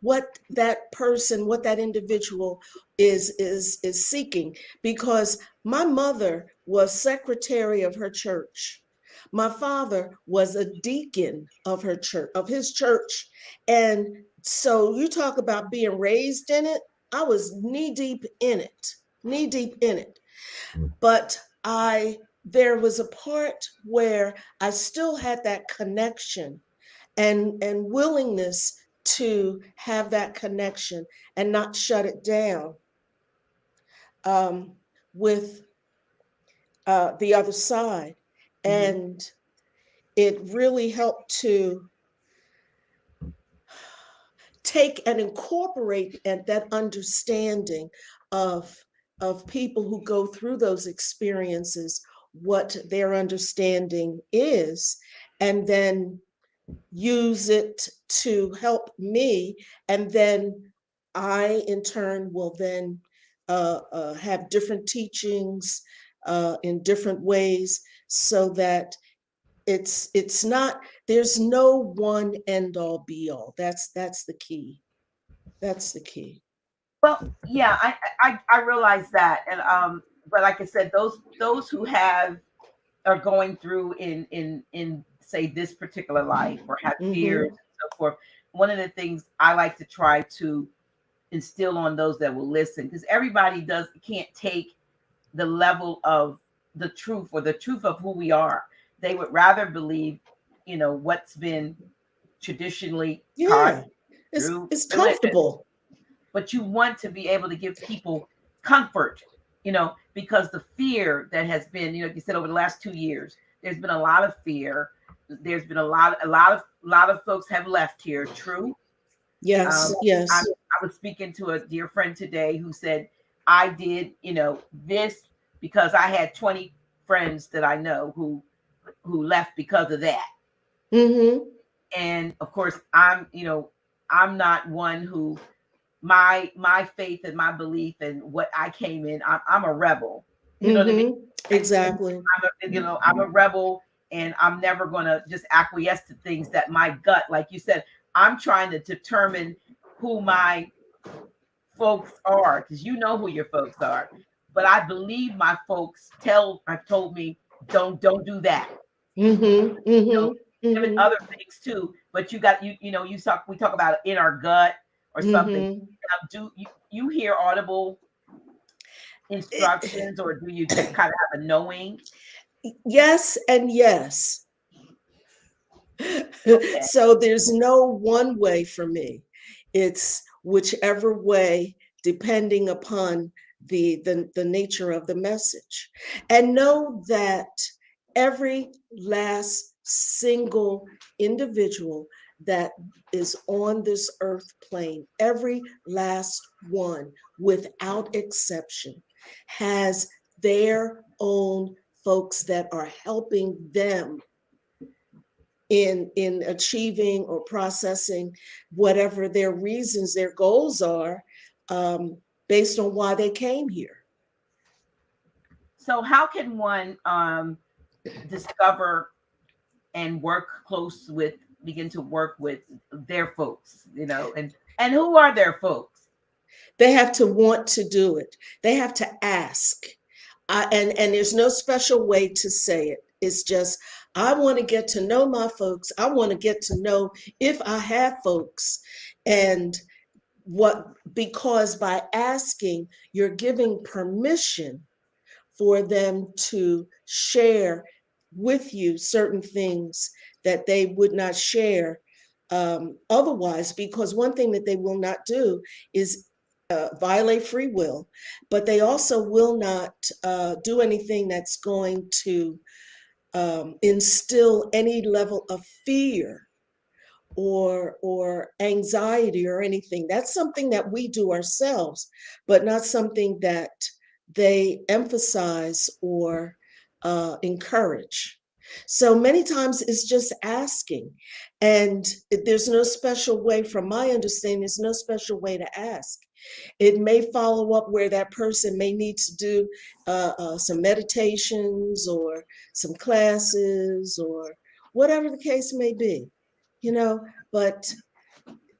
what that person, what that individual is seeking. Because my mother was secretary of her church. My father was a deacon of her church, of his church. And so you talk about being raised in it. I was knee deep in it, knee deep in it. But there was a part where I still had that connection and willingness to have that connection and not shut it down with the other side. Mhm. And it really helped to take and incorporate that understanding of people who go through those experiences, what their understanding is, and then use it to help me. And then I in turn will then have different teachings in different ways, so that it's not, there's no one end all be all. That's the key. That's the key. Well, yeah, I realize that, and but like I said, those who are going through in say this particular life, or have fears Mm-hmm. and so forth. One of the things I like to try to instill on those that will listen, because everybody can't take the level of the truth, or the truth of who we are. They would rather believe, what's been traditionally taught Yeah, through it's religion. comfortable. But you want to be able to give people comfort, because the fear that has been, like you said, over the last 2 years, there's been a lot of fear. There's been a lot of folks have left here. True. Yes, Um, I, yes. I was speaking to a dear friend today who said, I did, this because I had 20 friends that I know who left because of that. Mm-hmm. And of course, I'm not one who, my faith and my belief and what I came in, I'm a rebel. You know what I mean? Mm-hmm. And Exactly. I'm a rebel, and I'm never going to just acquiesce to things that my gut, like you said, I'm trying to determine who my folks are, because you know who your folks are. But I believe my folks have told me, don't do that. Mm-hmm. You know, Mm-hmm. even Mm-hmm. other things too. But we talk about in our gut or something. Mm-hmm. Do you hear audible instructions, or do you just kind of have a knowing? Yes and yes. Okay. So there's no one way for me. It's whichever way, depending upon the nature of the message. And know that every last single individual that is on this earth plane, every last one, without exception, has their own folks that are helping them in achieving or processing whatever their reasons, their goals are, based on why they came here. So how can one discover and begin to work with their folks, and who are their folks? They have to want to do it. They have to ask. And there's no special way to say it. It's just, I want to get to know my folks. I want to get to know if I have folks. And because by asking, you're giving permission for them to share with you certain things that they would not share otherwise. Because one thing that they will not do is violate free will, but they also will not do anything that's going to instill any level of fear or anxiety or anything. That's something that we do ourselves, but not something that they emphasize or encourage. So many times it's just asking, and there's no special way, from my understanding, there's no special way to ask. It may follow up where that person may need to do some meditations or some classes or whatever the case may be, you know, but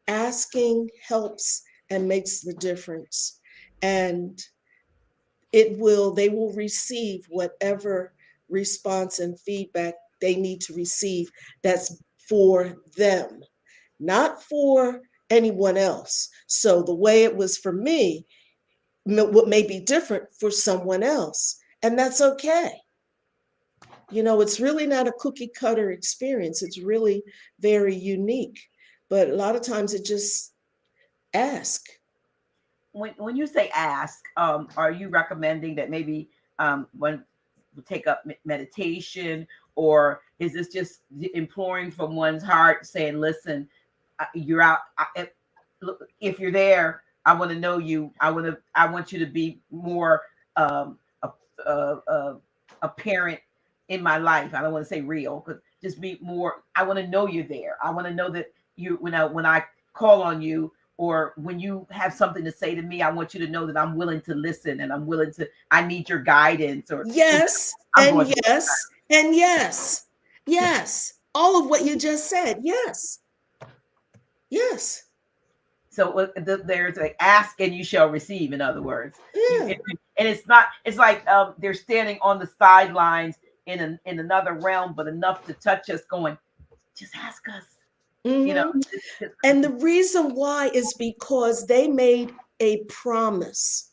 asking helps and makes the difference. And they will receive whatever response and feedback they need to receive that's for them, not for anyone else. So the way it was for me, what may be different for someone else, and that's okay. It's really not a cookie cutter experience. It's really very unique. But a lot of times it just ask. When you say ask, are you recommending that maybe one would take up meditation, or is this just imploring from one's heart, saying, "Listen, you're out. If you're there, I want to know you. I want you to be more a, a, a parent in my life. I don't want to say real, but just be more. I want to know you're there. I want to know that you when I call on you, or when you have something to say to me, I want you to know that I'm willing to listen, and I need your guidance, or Yes, I'm and going through." yes, and yes. Yes. All of what you just said. Yes. Yes. So there's like, ask and you shall receive. In other words, Yeah. and it's not. It's like they're standing on the sidelines in another realm, but enough to touch us. Going, just ask us. You know, Hmm. And the reason why is because they made a promise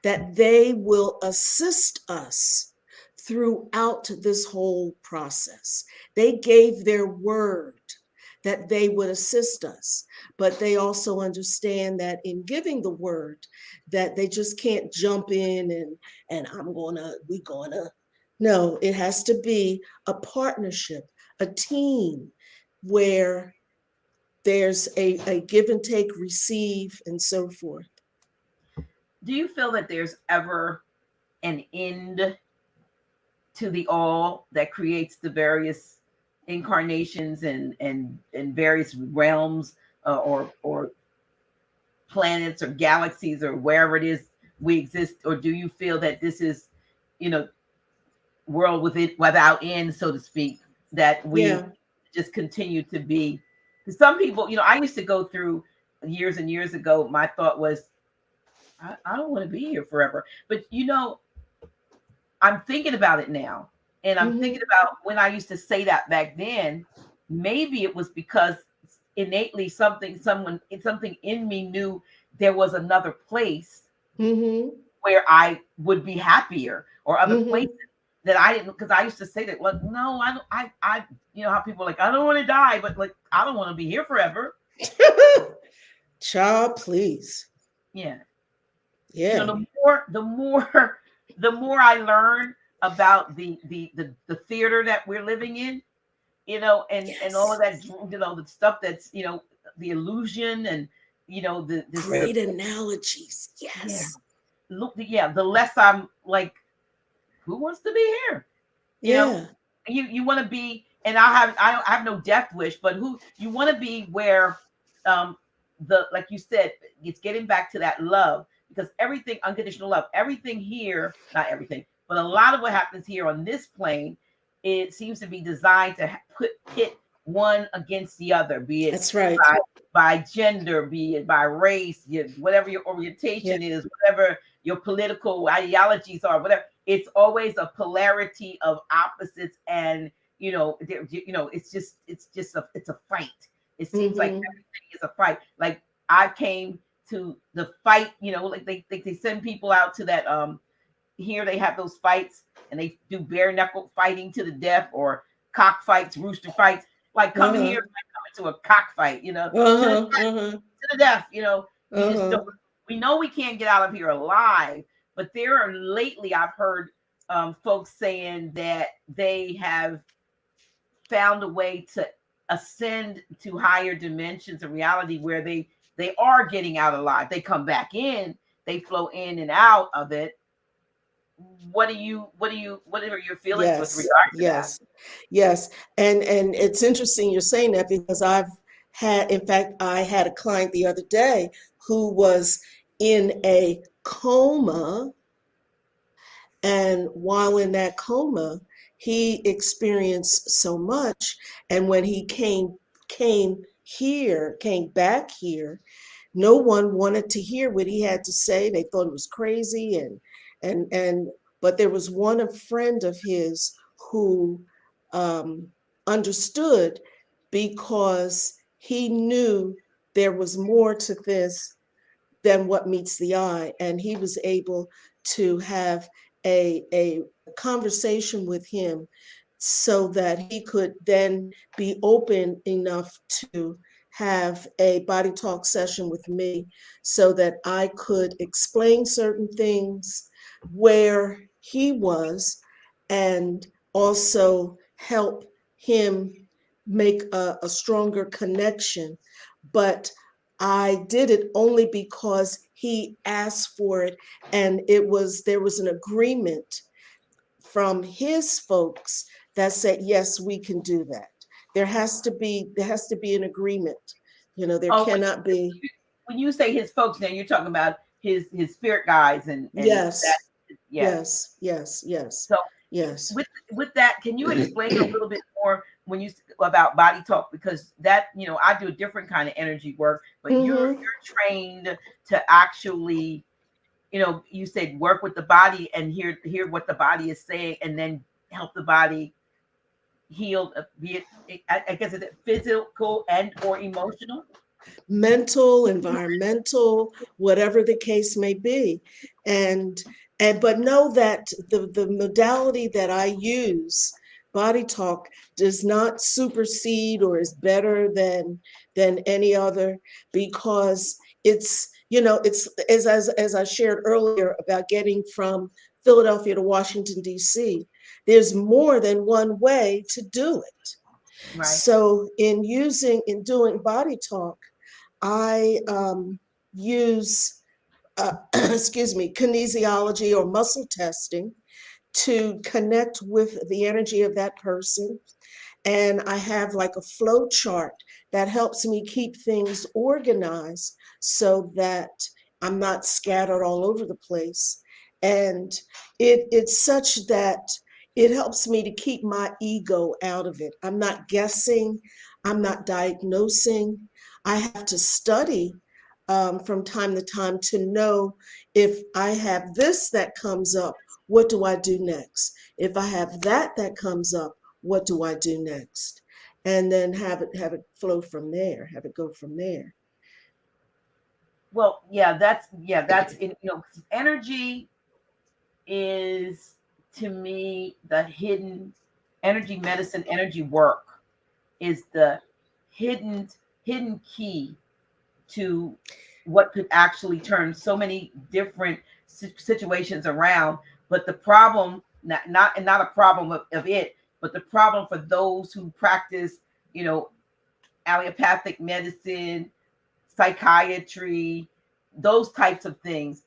that they will assist us throughout this whole process. They gave their word that they would assist us, but they also understand that in giving the word, that they just can't jump in and we're gonna. No, it has to be a partnership, a team where there's a give and take, receive, and so forth. do you feel that there's ever an end to the all that creates the various incarnations and various realms, or planets or galaxies or wherever it is we exist? Or do you feel that this is, you know world without end, so to speak, that we Yeah. just continue to be? Because some people, I used to go through, years and years ago, my thought was, I don't want to be here forever. But I'm thinking about it now, and I'm thinking Mm-hmm. about when I used to say that back then. Maybe it was because innately something in me knew there was another place Mm-hmm. where I would be happier, or other places Mm-hmm. that I didn't. Because I used to say that, like, no, I don't. I, how people are like, I don't want to die, but like, I don't want to be here forever. Child, please. Yeah, Yeah. the more the more I learn about the theater that we're living in, and all of Yes. that, the stuff that's, the illusion, and the Great analogies. yeah, Yes. look, yeah, the less I'm like, who wants to be here? You know, Yeah. you want to be, and I have no death wish, but who you want to be where, the like you said, it's getting back to that love, because everything, unconditional love, everything here, not everything, but a lot of what happens here on this plane, it seems to be designed to pit one against the other, be it That's right. by gender, be it by race, whatever your Yeah. orientation is, whatever your political ideologies are, whatever. It's always a polarity of opposites, and it's a fight. It seems like Mm-hmm. everything is a fight. Like, I came to the fight. Like they send people out to that. Here they have those fights, and they do bare knuckle fighting to the death, or cockfights, rooster fights. Like, coming here, Uh-huh. like coming to a cockfight, to the Uh-huh. Uh-huh. death. We just don't. Uh-huh. We know we can't get out of here alive. But there are lately, I've heard folks saying that they have found a way to ascend to higher dimensions of reality, where they are getting out alive. They come back in. They flow in and out of it. What are your feelings with Yes. regard to that? Yes. Yes. And it's interesting you're saying that, because in fact, I had a client the other day who was in a coma. And while in that coma, he experienced so much. And when he came back here, no one wanted to hear what he had to say. They thought it was crazy, and but there was one friend of his who um, understood, because he knew there was more to this than what meets the eye. And he was able to have a conversation with him, so that he could then be open enough to have a body talk session with me, so that I could explain certain things where he was, and also help him make a stronger connection. But I did it only because he asked for it, and there was an agreement from his folks that said, yes, we can do that. There has to be an agreement. There Oh, cannot be. when you say his folks, now you're talking about his spirit guides, and that. Yes, Yes. yes, yes, yes, So yes. with that, can you explain a little bit more when about body talk? Because that, I do a different kind of energy work, but you're Mm-hmm. you're trained to actually, you said, work with the body and hear what the body is saying, and then help the body heal, be it, I guess, is it physical and or emotional? Mental, environmental, whatever the case may be. And but know that the modality that I use, body talk, does not supersede or is better than any other, because it's as I shared earlier about getting from Philadelphia to Washington, D.C. There's more than one way to do it. Right. So in doing body talk, I use, excuse me, kinesiology or muscle testing to connect with the energy of that person. And I have like a flow chart that helps me keep things organized, so that I'm not scattered all over the place. And it's such that it helps me to keep my ego out of it. I'm not guessing, I'm not diagnosing. I have to study from time to time to know if I have this that comes up, what do I do next? If I have that comes up, what do I do next? And then have it flow from there, have it go from there. Well, that's in, energy is, to me, the hidden energy medicine, energy work is the hidden hidden key to what could actually turn so many different situations around. But the problem, not a problem of it, but the problem for those who practice, allopathic medicine, psychiatry, those types of things,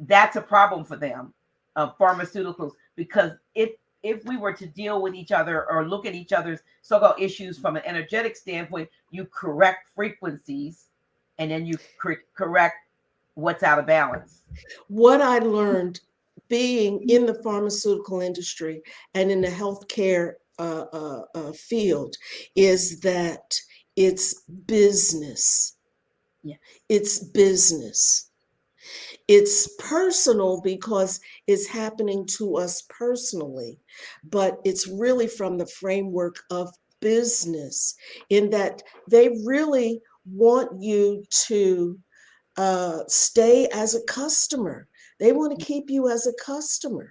that's a problem for them, pharmaceuticals, because if we were to deal with each other or look at each other's so-called issues from an energetic standpoint, you correct frequencies, and then you correct what's out of balance. What I learned being in the pharmaceutical industry and in the healthcare field is that it's business. Yeah. It's business. It's personal because it's happening to us personally, but it's really from the framework of business, in that they really want you to stay as a customer. They want to keep you as a customer.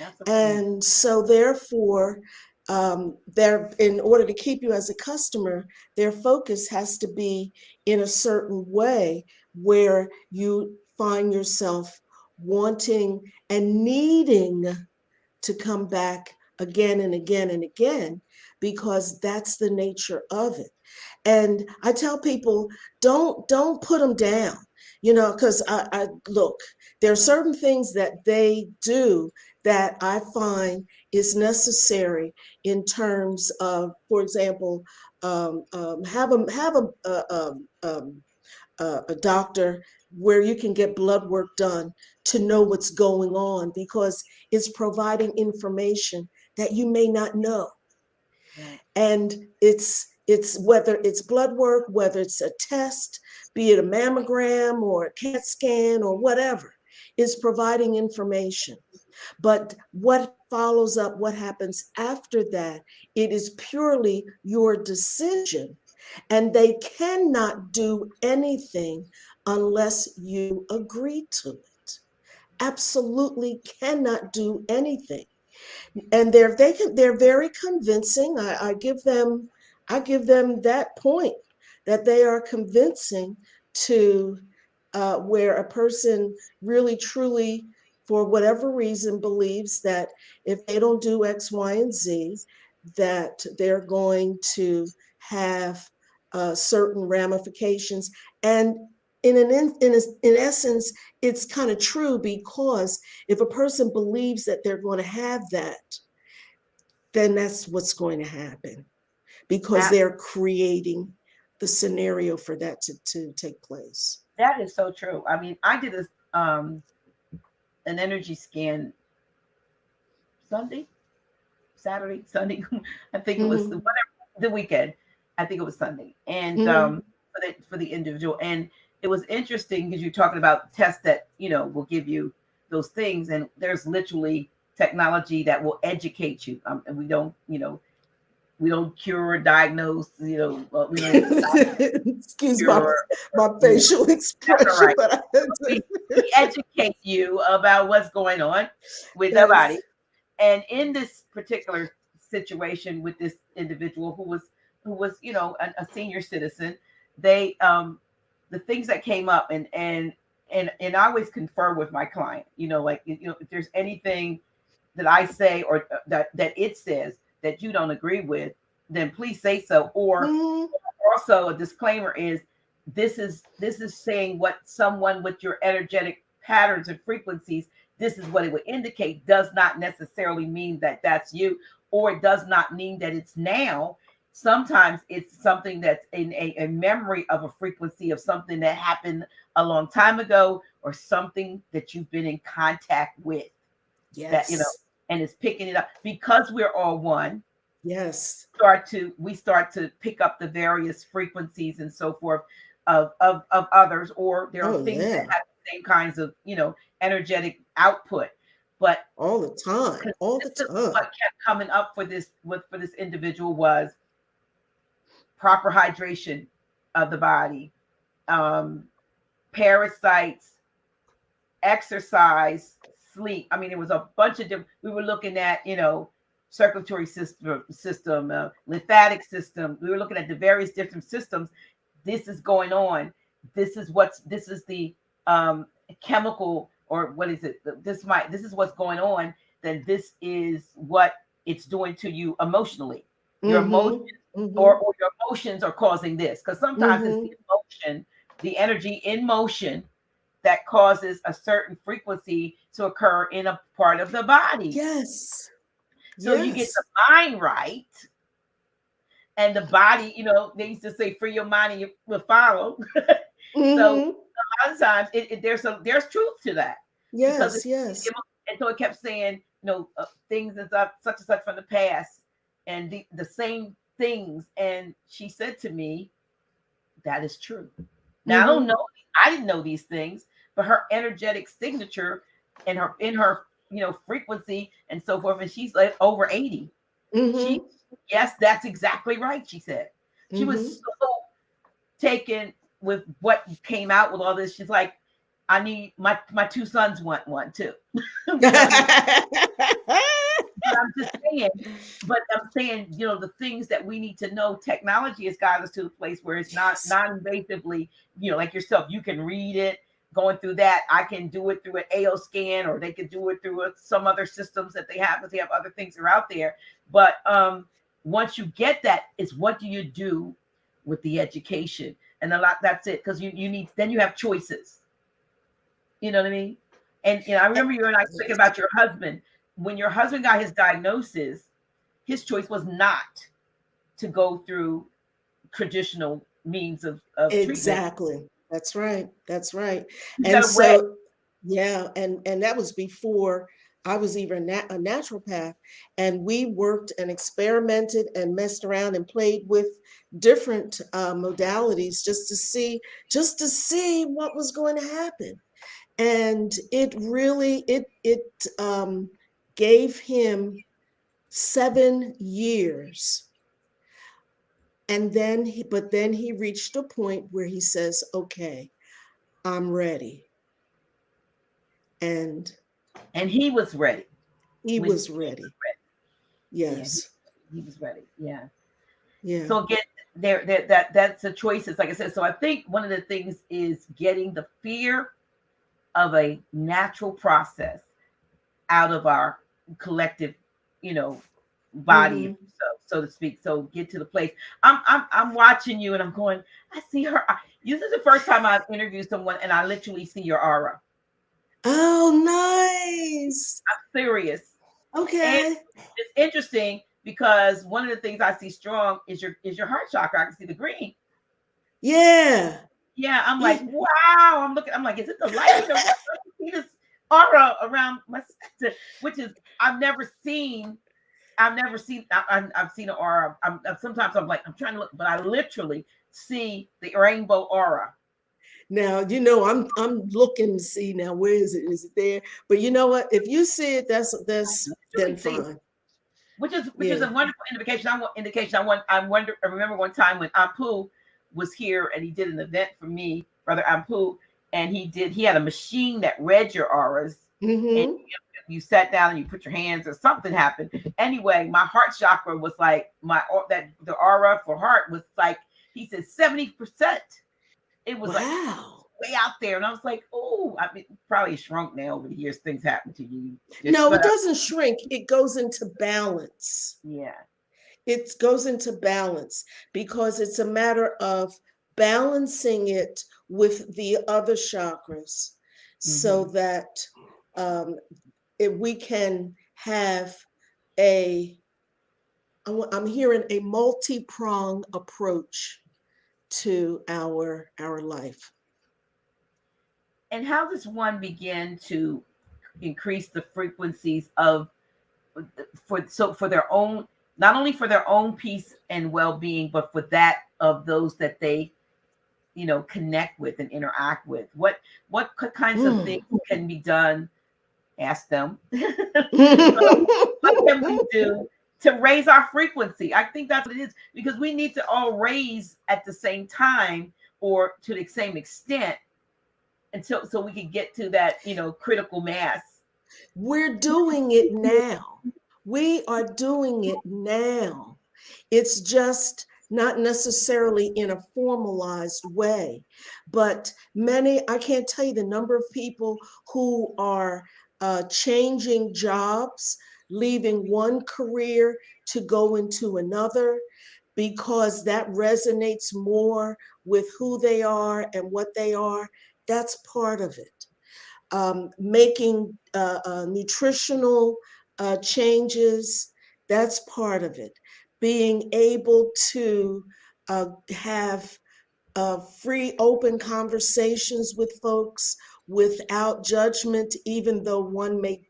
Absolutely. And so therefore, they're, in order to keep you as a customer, their focus has to be in a certain way where you find yourself wanting and needing to come back again and again and again, because that's the nature of it. And I tell people, don't put them down, because I look, there are certain things that they do that I find is necessary in terms of, for example, have a doctor where you can get blood work done to know what's going on, because it's providing information that you may not know. Right. And it's whether it's blood work, whether it's a test, be it a mammogram or a CAT scan or whatever, is providing information. But what follows up, what happens after that, it is purely your decision. And they cannot do anything unless you agree to it. Absolutely cannot do anything. And they're very convincing. I give them that point, that they are convincing to where a person really truly, for whatever reason, believes that if they don't do X, Y, and Z, that they're going to have certain ramifications. And in essence, it's kind of true, because if a person believes that they're going to have that, then that's what's going to happen, because That they're creating the scenario for that to take place. that is so true. I mean, I did an energy scan Sunday, Saturday, Sunday. I think it was Mm-hmm. whatever the weekend. I think it was Sunday, and Mm-hmm. for the individual, and it was interesting because you're talking about tests that will give you those things, and there's literally technology that will educate you. And we don't cure or diagnose. We don't Excuse cure. my You know, facial that's all expression, right. but I had We educate you about what's going on with their yes. body. And in this particular situation with this individual who was a senior citizen, they the things that came up, and I always confer with my client, like, if there's anything that I say, or that it says that you don't agree with, then please say so. Or Mm-hmm. also, a disclaimer is, this is saying what someone with your energetic patterns and frequencies, this is what it would indicate, does not necessarily mean that that's you, or it does not mean that it's now. Sometimes it's something that's in a memory of a frequency of something that happened a long time ago, or something that you've been in contact with, that Yes. and it's picking it up, because we're all one. Yes. We start to pick up the various frequencies and so forth. of others, or there are Oh things that yeah. have the same kinds of, energetic output. But All the time. All the consistently what time. kept coming up for this individual was proper hydration of the body, um, parasites, exercise, sleep. I mean, it was a bunch of different. We were looking at, circulatory system, lymphatic system. We were looking at the various different systems. This is going on. This is the chemical, or what is it? This is what's going on. Then this is what it's doing to you emotionally. Your emotions, Mm-hmm. Mm-hmm. or your emotions are causing this, because sometimes it's Mm-hmm. the emotion, the energy in motion, that causes a certain frequency to occur in a part of the body. Yes. So you get the Yes. mind right, and the body, they used to say, free your mind and you will follow. So Mm-hmm. a lot of times there's truth to that, because Yes. Yes. and so it kept saying, things is up such and such from the past, and the same things. And she said to me, that is true. Now I don't Mm-hmm. know, I didn't know these things, but her energetic signature and her frequency and so forth, and she's like over 80. She Mm-hmm. Yes, that's exactly right, she said. She was Mm-hmm. so taken with what came out with all this. She's like, I need my two sons want one too. You know what I mean? But I'm just saying, the things that we need to know. Technology has got us to a place where it's not Yes. non-invasively, like yourself, you can read it. Going through that, I can do it through an AO scan, or they could do it through some other systems that they have, because they have other things that are out there. But once you get that, it's what do you do with the education? And a lot, that's it, because you need, then you have choices. You know what I mean? And I remember you and I thinking Yes. about your husband. When your husband got his diagnosis, his choice was not to go through traditional means of treatment. Exactly. That's right. That's right. He And got a red. so, yeah, and that was before I was even a naturopath, and we worked and experimented and messed around and played with different modalities just to see what was going to happen. And it really it gave him 7 years, and then he reached a point where he says, okay, I'm ready. And And he was ready he when was he ready. was ready. Yeah, Yes. he was ready. Yeah. Yeah. So again, that's the choices, like I said. So I think one of the things is getting the fear of a natural process out of our collective, you know, body, Mm-hmm. so to speak. So get to the place. I'm watching you, and I'm going, I see her. This is the first time I've interviewed someone, and I literally see your aura. Oh, nice. I'm serious. And Okay. it's interesting because one of the things I see strong is your heart chakra. I can see the green. Yeah. Yeah, I'm like, Yeah. wow. I'm looking. I'm like, is it the lighting or what? I see this aura around my center, which is I've never seen. I've never seen. I've seen an aura. Sometimes I'm like, I'm trying to look, but I literally see the rainbow aura. Now, I'm looking to see now, where is it? Is it there? But you know what? If you see it, that's Literally then see it, fine. which is Yeah. a wonderful indication. I wonder. I remember one time when Ampu was here and he did an event for me, brother Ampu, and he had a machine that read your auras, and Mm-hmm. you sat down and you put your hands, or something happened. Anyway, my heart chakra was like that the aura for heart was like, he said 70%. It was like Wow. way out there, and I was like, oh, I mean, probably shrunk now over the years. Things happen to you, just No, but it doesn't shrink. It goes into balance. yeah. It goes into balance because it's a matter of balancing it with the other chakras so Mm-hmm. that um, if we can have a, I'm hearing a multi-pronged approach to our life. And how does one begin to increase the frequencies of for their own, not only for their own peace and well-being, but for that of those that they connect with and interact with. What kinds of things can be done? Ask them. What can we do to raise our frequency? I think that's what it is, because we need to all raise at the same time or to the same extent until so we can get to that critical mass. We're doing it now. We are doing it now. It's just not necessarily in a formalized way, but I can't tell you the number of people who are changing jobs, leaving one career to go into another because that resonates more with who they are and what they are. That's part of it. Making nutritional changes, that's part of it. Being able to have free, open conversations with folks without judgment, even though one may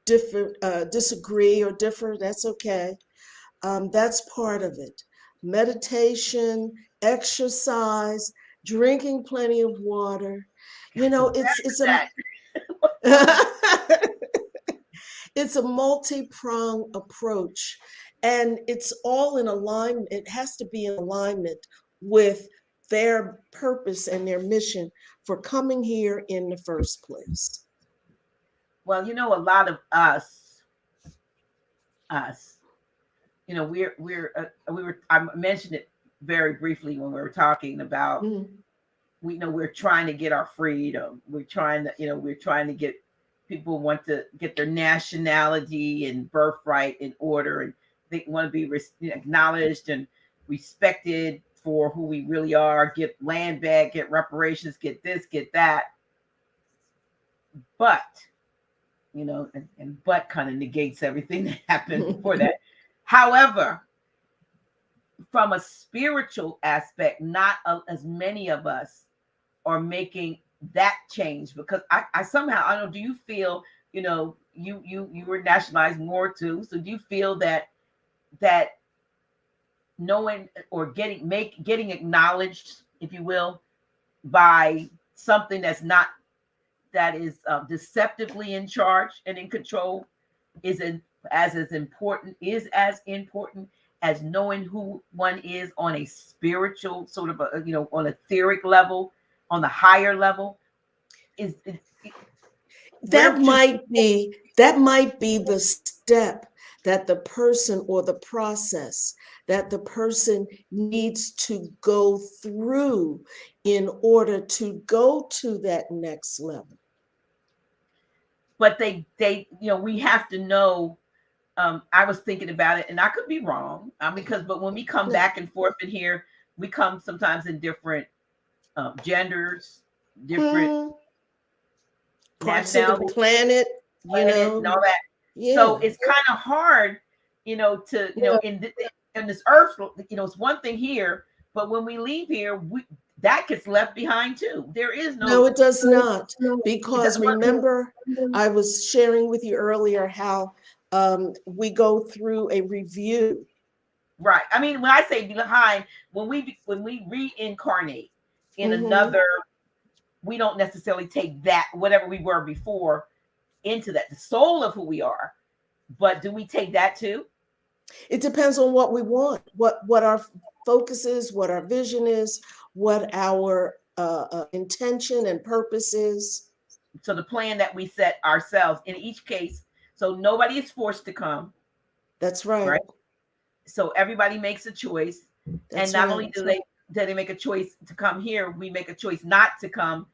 disagree or differ, that's okay. That's part of it. Meditation, exercise, drinking plenty of water. You know, it's a That it's a multi-pronged approach, and it's all in alignment. It has to be in alignment with their purpose and their mission for coming here in the first place. well, a lot of us, I mentioned it very briefly when we were talking about Mm. we're trying to get our freedom. We're trying to get people want to get their nationality and birthright in order, and they want to be acknowledged and respected for who we really are. Get land back, get reparations, get this, get that. But and but kind of negates everything that happened before that. However, from a spiritual aspect, not as many of us are making that change, because I somehow, I don't know, do you feel, you were nationalized more too, so do you feel that knowing or getting acknowledged, if you will, by something that is deceptively in charge and in control is as important as knowing who one is on a spiritual sort of on a etheric level, on the higher level? Is where that should might be that might be the step that the person, or the process that the person needs to go through in order to go to that next level. but they we have to know. I was thinking about it, and I could be wrong, but when we come No. back and forth in here, we come sometimes in different genders, different Mm, parts of the nationalities, planet, planet, and all that. So yeah. it's kind of hard, to in this earth. It's one thing here, but when we leave here, that gets left behind too. There is No, no. it does not. It Because doesn't. remember, I was sharing with you earlier how we go through a review. Right. I mean, when I say behind, when we reincarnate in Hmm. another, we don't necessarily take that whatever we were before into that the soul of who we are, but do we take that too? It depends on what we want, what our focus is, what our vision is, what our intention and purpose is. So the plan that we set ourselves in each case, so nobody is forced to come, That's right. right? So everybody makes a choice, and That's not right. only do they make a choice to come here, we make a choice not to come,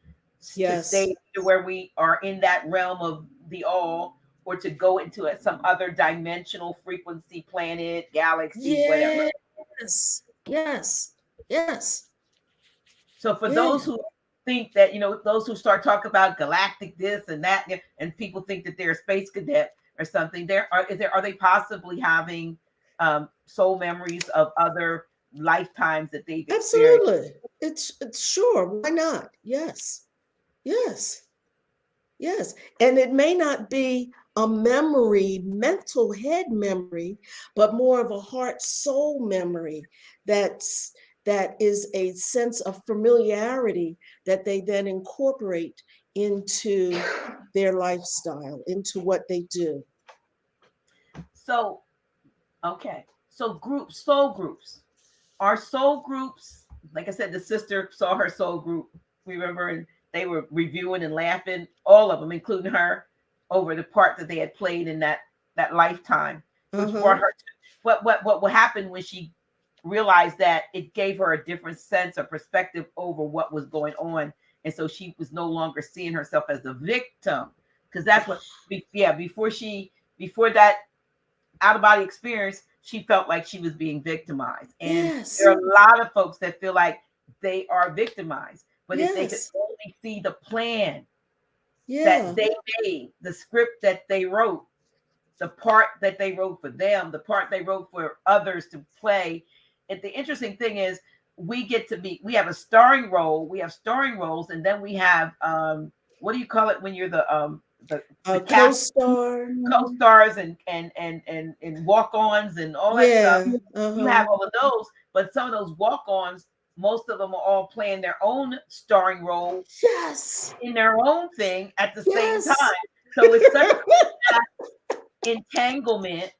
to Yes. stay where we are in that realm of the all, or to go into some other dimensional frequency, planet, galaxy, whatever. Yes. Yes. Yes. So for those Yeah. who think that, those who start talking about galactic this and that, and people think that they're a space cadet or something, are they possibly having soul memories of other lifetimes that they've experienced? Absolutely. It's sure. Why not? Yes. Yes. Yes. And it may not be a memory, mental head memory, but more of a heart soul memory that's that is a sense of familiarity that they then incorporate into their lifestyle, into what they do. So, okay. So soul groups. Our soul groups, like I said, the sister saw her soul group, remember, and they were reviewing and laughing, all of them, including her, over the part that they had played in that lifetime, which brought her to what happened when she realized that it gave her a different sense of perspective over what was going on. And so she was no longer seeing herself as the victim. Because that's what before that out of body experience, she felt like she was being victimized. And Yes. there are a lot of folks that feel like they are victimized. But if they could Yes. only see the plan Yeah. that they made, the script that they wrote, the part that they wrote for them, the part they wrote for others to play. And the interesting thing is we have a starring role, we have starring roles, and then we have what do you call it when you're the cast Co-star. co-stars and walk-ons and all that stuff. Yeah. You Uh-huh. have all of those, but some of those walk-ons, most of them are all playing their own starring role Yes. in their own thing at the same time. Yes. So it's such a entanglement.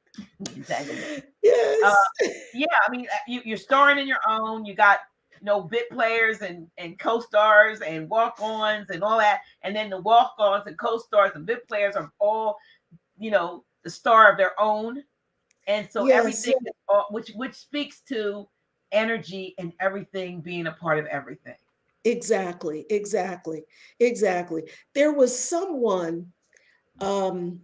Entanglement. Uh, Yes. yeah, I mean, you're starring in your own. You got bit players and co-stars and walk-ons and all that, and then the walk-ons and co-stars and bit players are all the star of their own, and so Yes. everything is all, which speaks to energy and everything being a part of everything. Exactly. Exactly. Exactly. There was someone, um,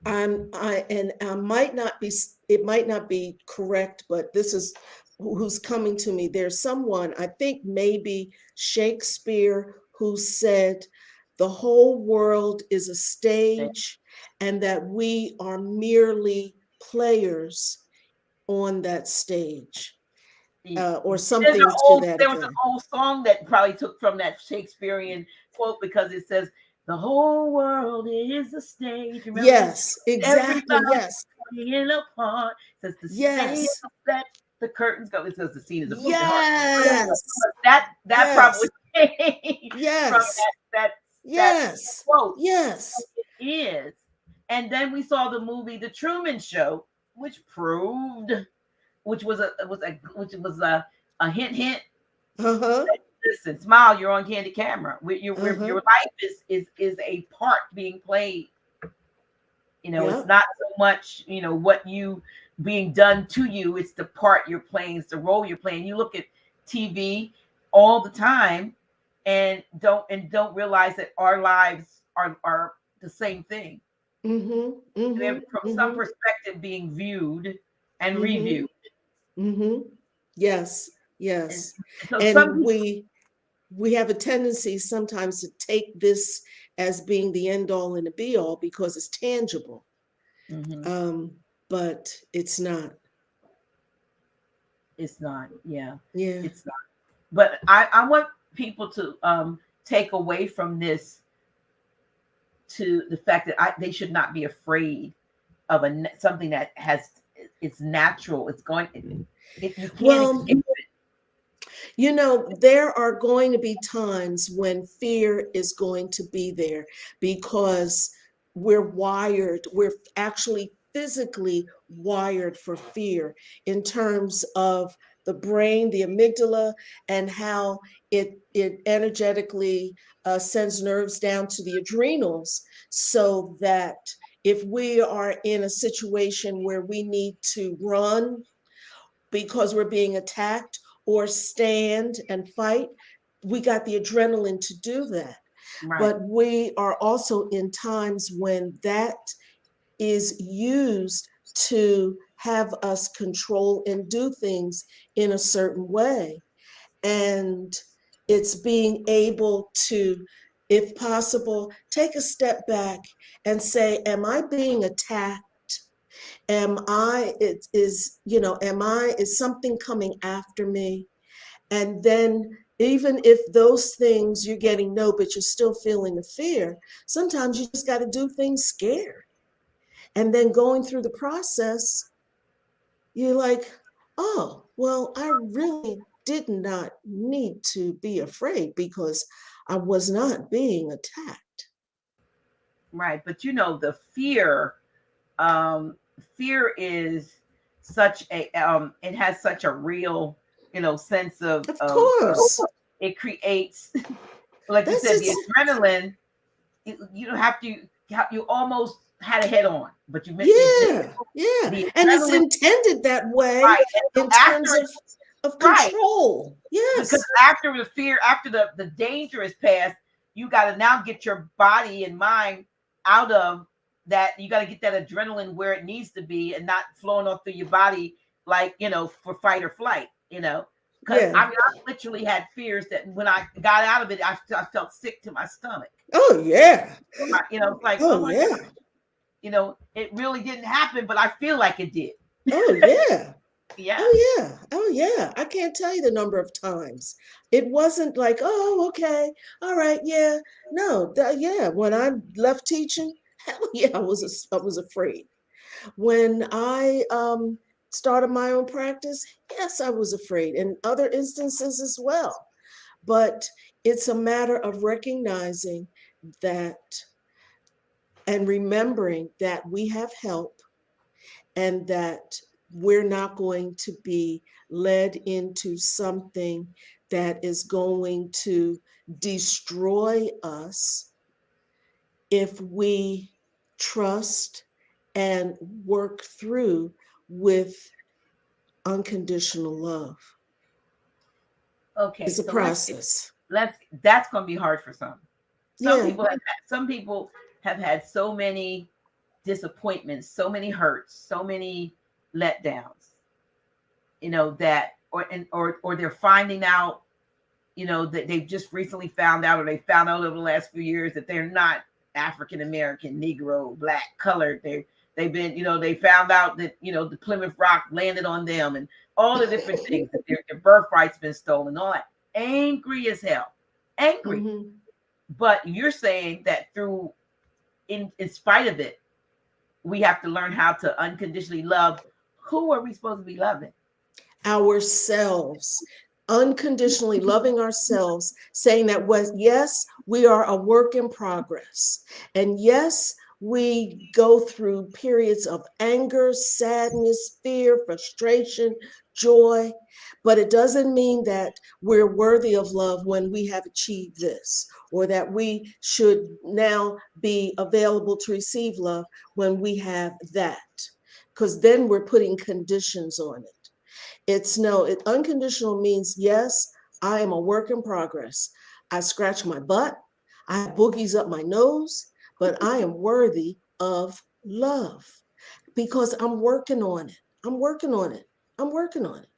I might not be, it might not be correct, but this is who's coming to me. There's someone, I think maybe Shakespeare, who said the whole world is a stage and that we are merely players on that stage, or something to that There was an effect. old song that probably took from that Shakespearean quote because it says, "The whole world is a stage." Remember, Yes, everybody exactly. Yes, playing a part. It says the stage is yes, set, the curtains go. It says the scene is a moving heart. yes, That yes, probably came from yes, that yes, quote. yes. It is. And then we saw the movie The Truman Show, which proved, which was a hint. Uh-huh, Listen, smile. You're on candid camera. Your uh-huh. life is a part being played. It's Yep. not so much what you being done to you. It's the part you're playing. It's the role you're playing. You look at TV all the time and don't realize that our lives are the same thing. Mm-hmm. Mm-hmm. They're from some Mm-hmm. perspective being viewed and Mm-hmm. reviewed. Mm-hmm. Yes. And Yes. so some And people. we have a tendency sometimes to take this as being the end all and the be all because it's tangible. Mhm. Um, but it's not. It's not. Yeah, Yeah. it's not. But I want people to take away from this to the fact that they should not be afraid of something that it's natural. It's going. If you can't Well, escape. there are going to be times when fear is going to be there because we're actually physically wired for fear in terms of the brain, the amygdala, and how it energetically sends nerves down to the adrenals so that if we are in a situation where we need to run because we're being attacked or stand and fight, we got the adrenaline to do that. Right. But we are also in times when that is used to have us control and do things in a certain way. And it's being able to, if possible, take a step back and say, am I being attacked? Am I, it is, am I, is something coming after me? And then even if those things you're getting no, but you're still feeling the fear, sometimes you just got to do things scared. And then going through the process, you're like, oh. Well, I really did not need to be afraid because I was not being attacked. Right. But the um, fear is such a it has such a real, sense Of course. it creates, like you That's said, the it's adrenaline. You don't have to. You almost had a head on, but you missed yeah, yeah. the And it's adrenaline. intended that way Right. And so in after terms it, of right, control. because Yes. after the fear, after the danger is past, you got to now get your body and mind out of that. You got to get that adrenaline where it needs to be and not flowing off through your body, like, for fight or flight, because Yeah. I mean, I literally had fears that when I got out of it, I felt sick to my stomach. Oh yeah. It's like, Oh oh my God, yeah. it really didn't happen, but I feel like it did. Oh yeah. Yeah. Oh yeah. Oh yeah. I can't tell you the number of times. It wasn't like, oh, okay. All right, yeah. No, yeah, when I left teaching, hell yeah, I was afraid. When I started my own practice, yes, I was afraid, and other instances as well. But it's a matter of recognizing that and remembering that we have help and that we're not going to be led into something that is going to destroy us if we trust and work through with unconditional love. Okay. It's a So process. let's that's going to be hard for some. Some Yeah. people have some people have had so many disappointments, so many hurts, so many letdowns, that or they're finding out, that they've just recently found out, or they found out over the last few years that they're not African American, Negro, black, colored. They've been, they found out that, the Plymouth Rock landed on them and all the different things, that their birthright's been stolen, all that. Angry as hell. Angry. Mm-hmm. But you're saying that through in spite of it, we have to learn how to unconditionally love. Who are we supposed to be loving? Ourselves, unconditionally loving ourselves, saying that was yes, we are a work in progress. And yes, we go through periods of anger, sadness, fear, frustration, joy, but it doesn't mean that we're worthy of love when we have achieved this, or that we should now be available to receive love when we have that, because then we're putting conditions on it. It's no, unconditional means yes, I am a work in progress. I scratch my butt, I have boogies up my nose, but I am worthy of love because I'm working on it. I'm working on it. I'm working on it.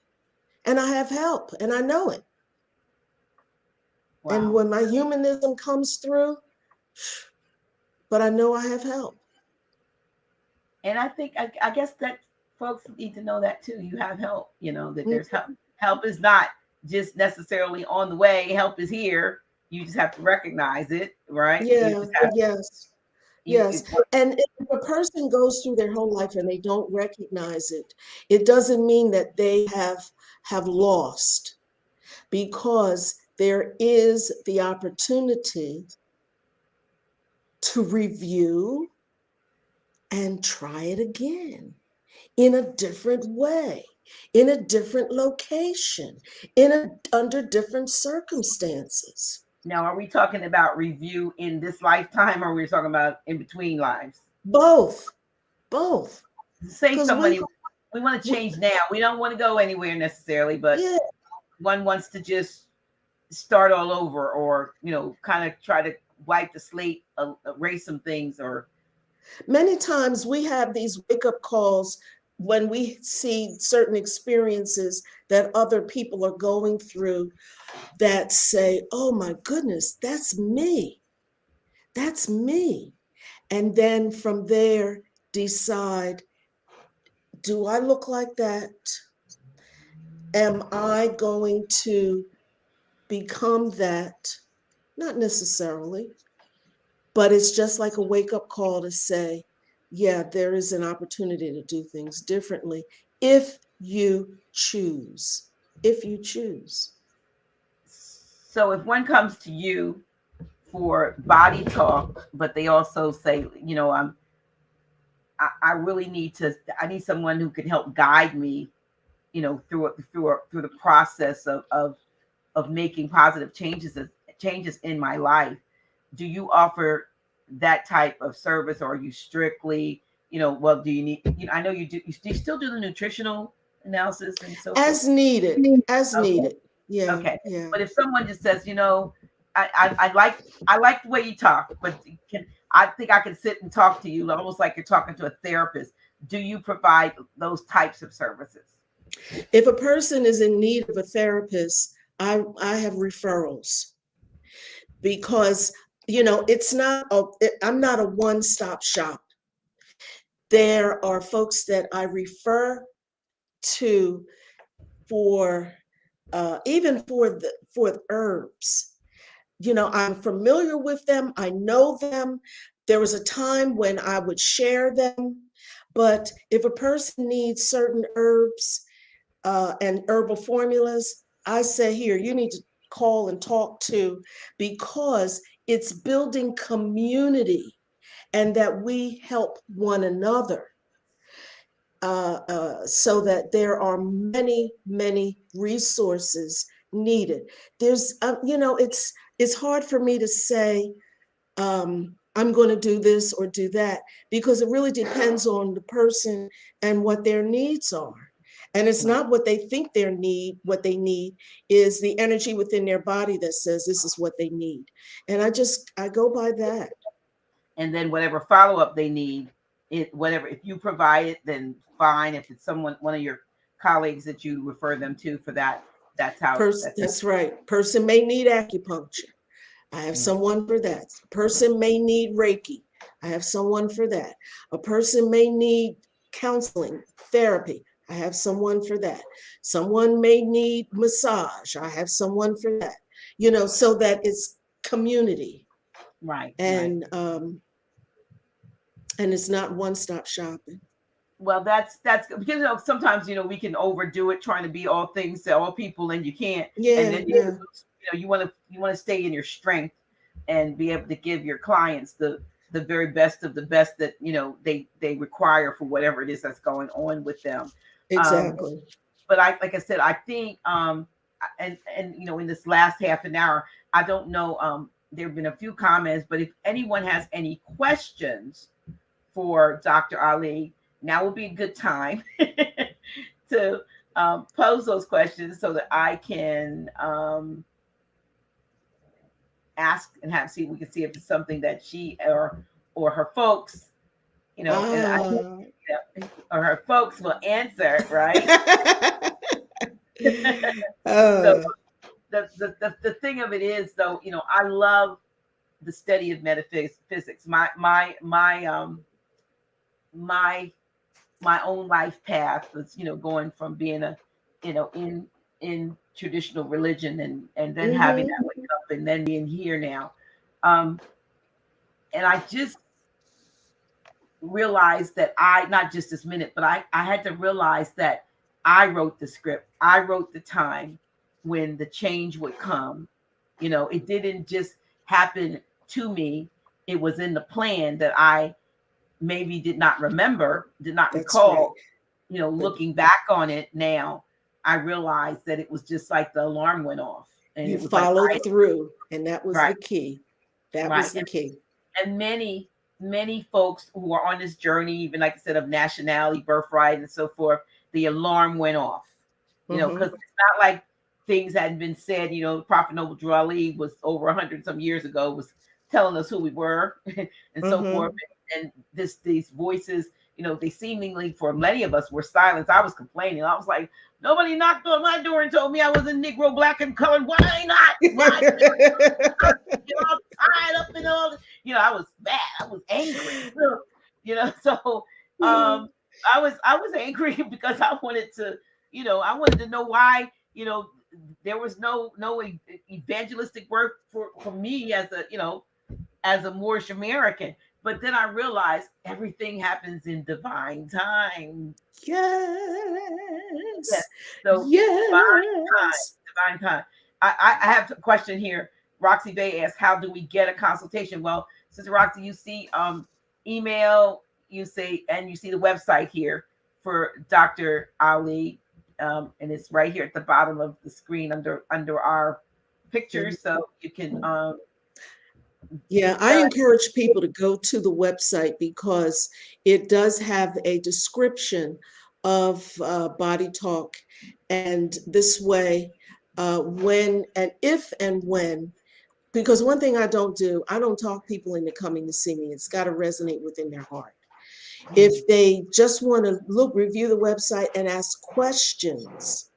And I have help and I know it. And Wow. when my humanism comes through, but I know I have help. And I think, I guess that folks need to know that too. You have help, that there's help. Help is not just necessarily on the way. Help is here. You just have to recognize it, right? You Yeah, just have yes. you. Yes. And if a person goes through their whole life and they don't recognize it, it doesn't mean that they have lost, because there is the opportunity to review and try it again in a different way, in a different location, under different circumstances. Now, are we talking about review in this lifetime, or are we talking about in between lives? Both, both. Say Because somebody, we want to change now. We don't want to go anywhere necessarily, but yeah, one wants to just start all over, or kind of try to wipe the slate, erase some things, or many times we have these wake up calls when we see certain experiences that other people are going through that say, oh my goodness, that's me. That's me. And then from there, decide, do I look like that? Am I going to become that? Not necessarily, but it's just like a wake up call to say, yeah, there is an opportunity to do things differently if you choose. If you choose. So if one comes to you for body talk, but they also say, I really I need someone who can help guide me, through the process of making positive changes in my life. Do you offer that type of service, or are you strictly, well, do you need, I know you do, you still do the nutritional analysis and so forth? As needed. As Okay. needed. Yeah. Okay. Yeah. But if someone just says, I like the way you talk, but I think I can sit and talk to you almost like you're talking to a therapist. Do you provide those types of services? If a person is in need of a therapist, I have referrals, because I'm not a one-stop shop. There are folks that I refer to for even for the herbs. I'm familiar with them. I know them. There was a time when I would share them, but if a person needs certain herbs and herbal formulas, I say, here, you need to call and talk to, because it's building community and that we help one another, so that there are many, many resources needed. It's hard for me to say, I'm going to do this or do that, because it really depends on the person and what their needs are. And it's Right. not what they think they need. What they need is the energy within their body that says this is what they need. And I go by that. And then whatever follow-up they need, whatever, if you provide it, then fine. If it's one of your colleagues that you refer them to for that, that's how. That's right. Person may need acupuncture. I have Right. someone for that. A person may need Reiki. I have someone for that. A person may need counseling, therapy. I have someone for that. Someone may need massage. I have someone for that. So that it's community, Right. and it's not one-stop shopping. Well, that's good, because sometimes we can overdo it trying to be all things to all people, and you can't. And Yeah, then yeah, you want to stay in your strength and be able to give your clients the very best of the best that they require for whatever it is that's going on with them. Um, exactly. but like I said, I think and in this last half an hour, I don't know, there have been a few comments, but if anyone has any questions for Dr. Ali, now would be a good time to pose those questions so that I can ask and we can see if it's something that she or her folks, and Ah. or her folks will answer, right? So uh, the thing of it is, though, I love the study of metaphysics. My own life path was, going from being in traditional religion, and then having mhm. that wake up and then being here now. Um, and I just realized that not just this minute, but I had to realize that I wrote the script. I wrote the time when the change would come. It didn't just happen to me. It was in the plan that I maybe did not That's right. recall. But Looking back on it now, I realized that it was just like the alarm went off, and you it was like, followed through, and that was right, the key. That right. was the key. And many folks who are on this journey, even like I said, of nationality, birthright, and so forth, the alarm went off. Because Hmm. it's not like things hadn't been said. Prophet Noble Drew Ali was over 100 some years ago, was telling us who we were and so forth. Hmm. And these voices, they seemingly, for many of us, were silenced. I was complaining. I was like, nobody knocked on my door and told me I was a Negro, black, and colored. Why not? Why? Get all tied up in all. I was mad. I was angry. So I was angry because I wanted to, I wanted to know why, there was no evangelistic work for me as a Moorish American. But then I realized everything happens in divine time. Yes. Yes. So Yes. divine time. I have a question here. Roxy Bay asks, how do we get a consultation? Well, Sister Roxy, you see email, you see, and you see the website here for Dr. Ali. And it's right here at the bottom of the screen under our pictures. So you can Yeah, I encourage people to go to the website because it does have a description of Body Talk. And this way, when and if and when, because one thing I don't do, I don't talk people into coming to see me. It's got to resonate within their heart. If they just want to review the website and ask questions,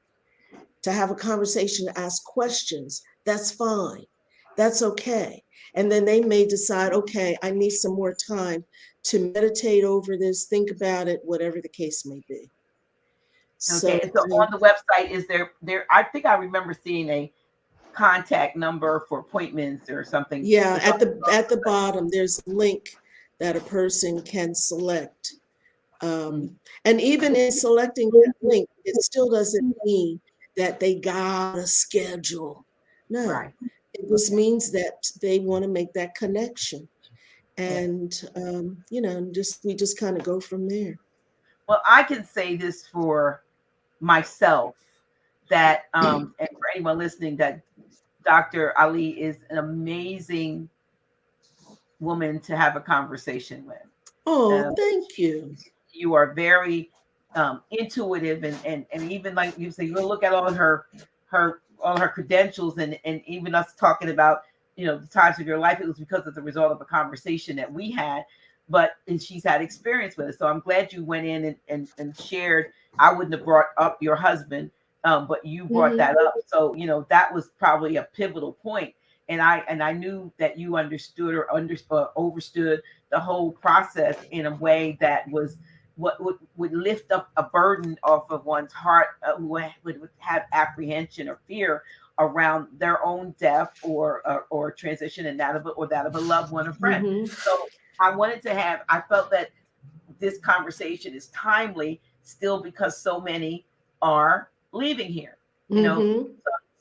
to have a conversation, to ask questions, that's fine. That's okay. And then they may decide, okay, I need some more time to meditate over this, think about it, whatever the case may be. okay. So, And so on the website, is there? I think I remember seeing a contact number for appointments or something. yeah, It's at the bottom, there's a link that a person can select. And even in selecting that link, it still doesn't mean that they got a schedule. No, right. it just means that they want to make that connection. Yeah. And, we just kind of go from there. Well, I can say this for myself that, and for anyone listening, that Dr. Ali is an amazing woman to have a conversation with. Oh, Um, thank you. you are very intuitive, and even like you say, you look at all her credentials, and even us talking about the times of your life, it was because of the result of a conversation that we had. But and she's had experience with it, so I'm glad you went in and shared. I wouldn't have brought up your husband, but you brought Mm-hmm. that up, so that was probably a pivotal point. And I knew that you understood or overstood the whole process in a way that was what would lift up a burden off of one's heart, who would have apprehension or fear around their own death or transition, and that of a loved one or friend. Mm-hmm. So I felt that this conversation is timely still because so many are leaving here, you know, Mm-hmm.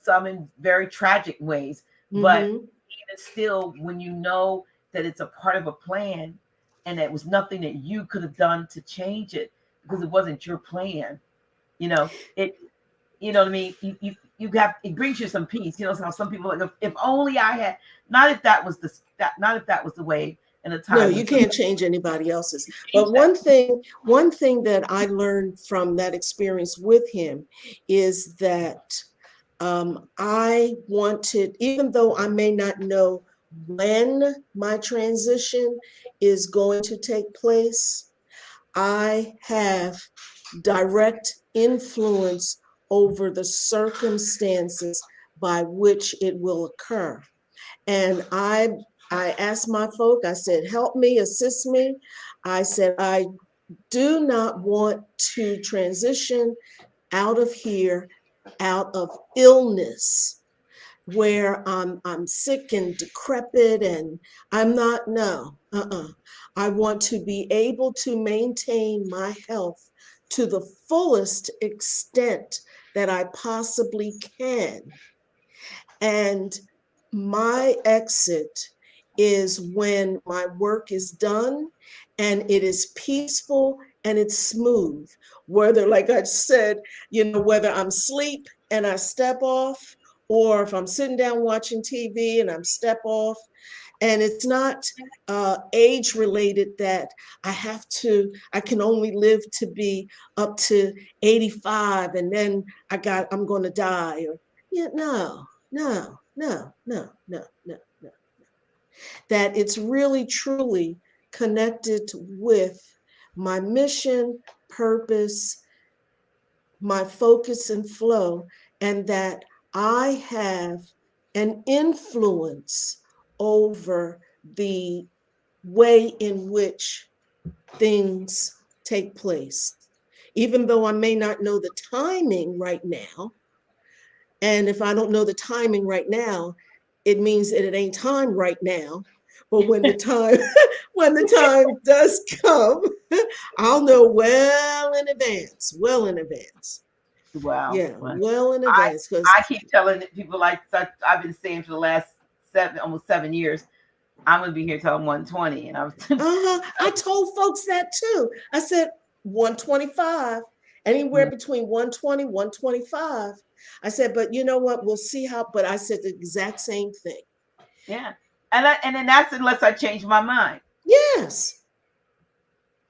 some in very tragic ways, but Mm-hmm. even still, when you know that it's a part of a plan and that it was nothing that you could have done to change it because it wasn't your plan, it, what I mean? It brings you some peace. So some people are like, if only I had, not if that was not if that was the way in a No, time when you somebody can't change anybody else's. changed But that. one thing that I learned from that experience with him is that I wanted, even though I may not know when my transition is going to take place, I have direct influence over the circumstances by which it will occur. And I asked my folk, I said, help me, assist me. I said, I do not want to transition out of here out of illness where I'm sick and decrepit and I'm not, no, I want to be able to maintain my health to the fullest extent that I possibly can. And my exit is when my work is done and it is peaceful and it's smooth. Whether, like I said, whether I'm asleep and I step off, or if I'm sitting down watching TV and I'm step off, and it's not age related that I can only live to be up to 85 and then I'm going to die. Or yeah, no, no, no, no, no, no, no. That it's really truly connected with my mission, purpose, my focus and flow, and that I have an influence over the way in which things take place. Even though I may not know the timing right now, and if I don't know the timing right now, it means that it ain't time right now. But when the time when the time does come, I'll know well in advance. Well in advance. Wow. Yeah, Well, well in I advance. Because I keep telling people like I've been saying for the last almost 7 years, I'm gonna be here till I'm 120, and I was I told folks that too. I said 125, anywhere yeah, between 120, 125. I said, but you know what? We'll see how, but I said the exact same thing. yeah, and then that's unless I change my mind. Yes.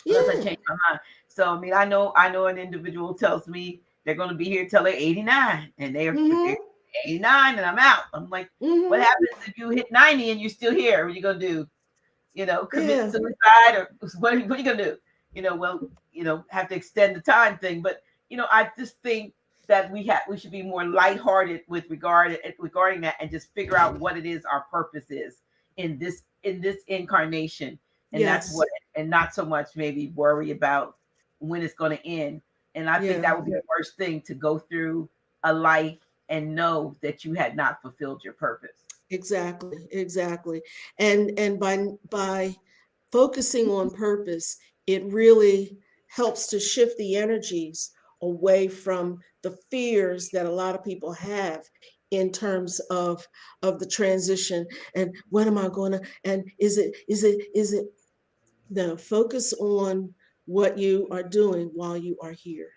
Unless I Yeah. change my mind. So I mean, I know an individual tells me they're going to be here till they're 89, and they're Mm-hmm. 89, and I'm out. I'm like, what Mm-hmm. happens if you hit 90 and you're still here? What are you going to do? Commit Yeah. suicide, or what are you going to do? Well, have to extend the time thing. But I just think that we should be more lighthearted regarding that, and just figure out what it is our purpose is in this incarnation, and that's Yes. what, and not so much maybe worry about when it's going to end. And I think Yeah. that would be the worst thing, to go through a life and know that you had not fulfilled your purpose. Exactly. Exactly. And by focusing on purpose, it really helps to shift the energies away from the fears that a lot of people have in terms of the transition. And when am I going to, and is it no, focus on what you are doing while you are here.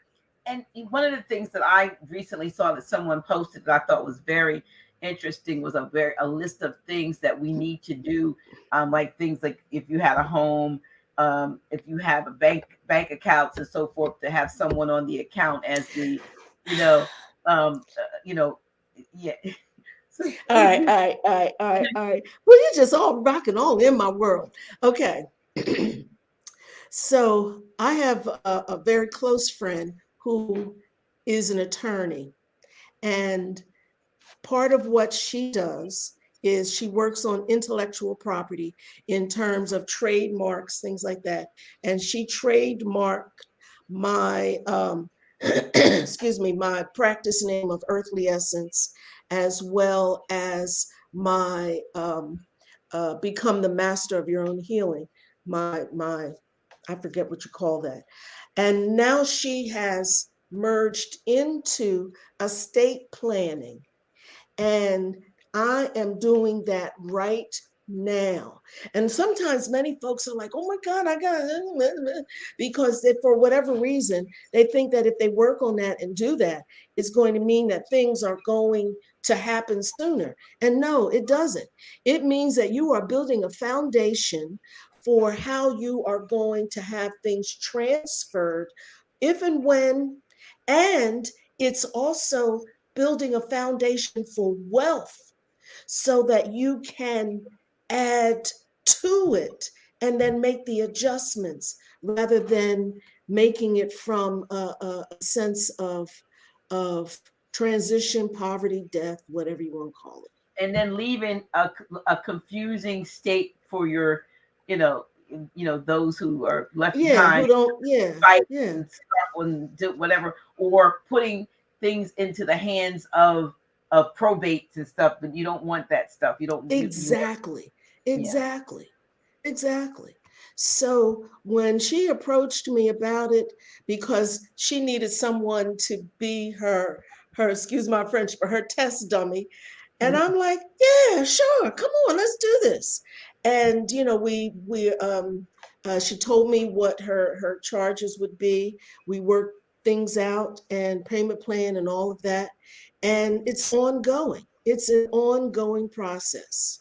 And one of the things that I recently saw that someone posted that I thought was very interesting was a list of things that we need to do, like things like if you had a home, if you have a bank accounts and so forth, to have someone on the account as the, you know, you know, yeah. So All right, all right, all right, all right, all right. Well, you're just all rocking all in my world. Okay. So I have a very close friend who is an attorney, and part of what she does is she works on intellectual property in terms of trademarks, things like that. And she trademarked my excuse me, my practice name of Earthly Essence, as well as my become the master of your own healing. My I forget what you call that. And now she has merged into estate planning, and I am doing that right now. And sometimes many folks are like, oh my God, I got because they, for whatever reason, they think that if they work on that and do that, it's going to mean that things are going to happen sooner. And no, it doesn't. It means that you are building a foundation for how you are going to have things transferred if and when. And it's also building a foundation for wealth so that you can add to it and then make the adjustments rather than making it from a sense of transition, poverty, death, whatever you want to call it. and then leaving a confusing state for your, you know, those who are left Yeah, behind, who don't, yeah, fight yeah, and struggle and do whatever, or putting things into the hands of probates and stuff. But you don't want that stuff. You don't. You want, exactly, yeah. exactly, exactly. So when she approached me about it, because she needed someone to be her excuse my French, but her test dummy, and I'm like, yeah, sure, come on, let's do this. And she told me what her charges would be. We worked things out and payment plan and all of that, and it's ongoing. It's an ongoing process.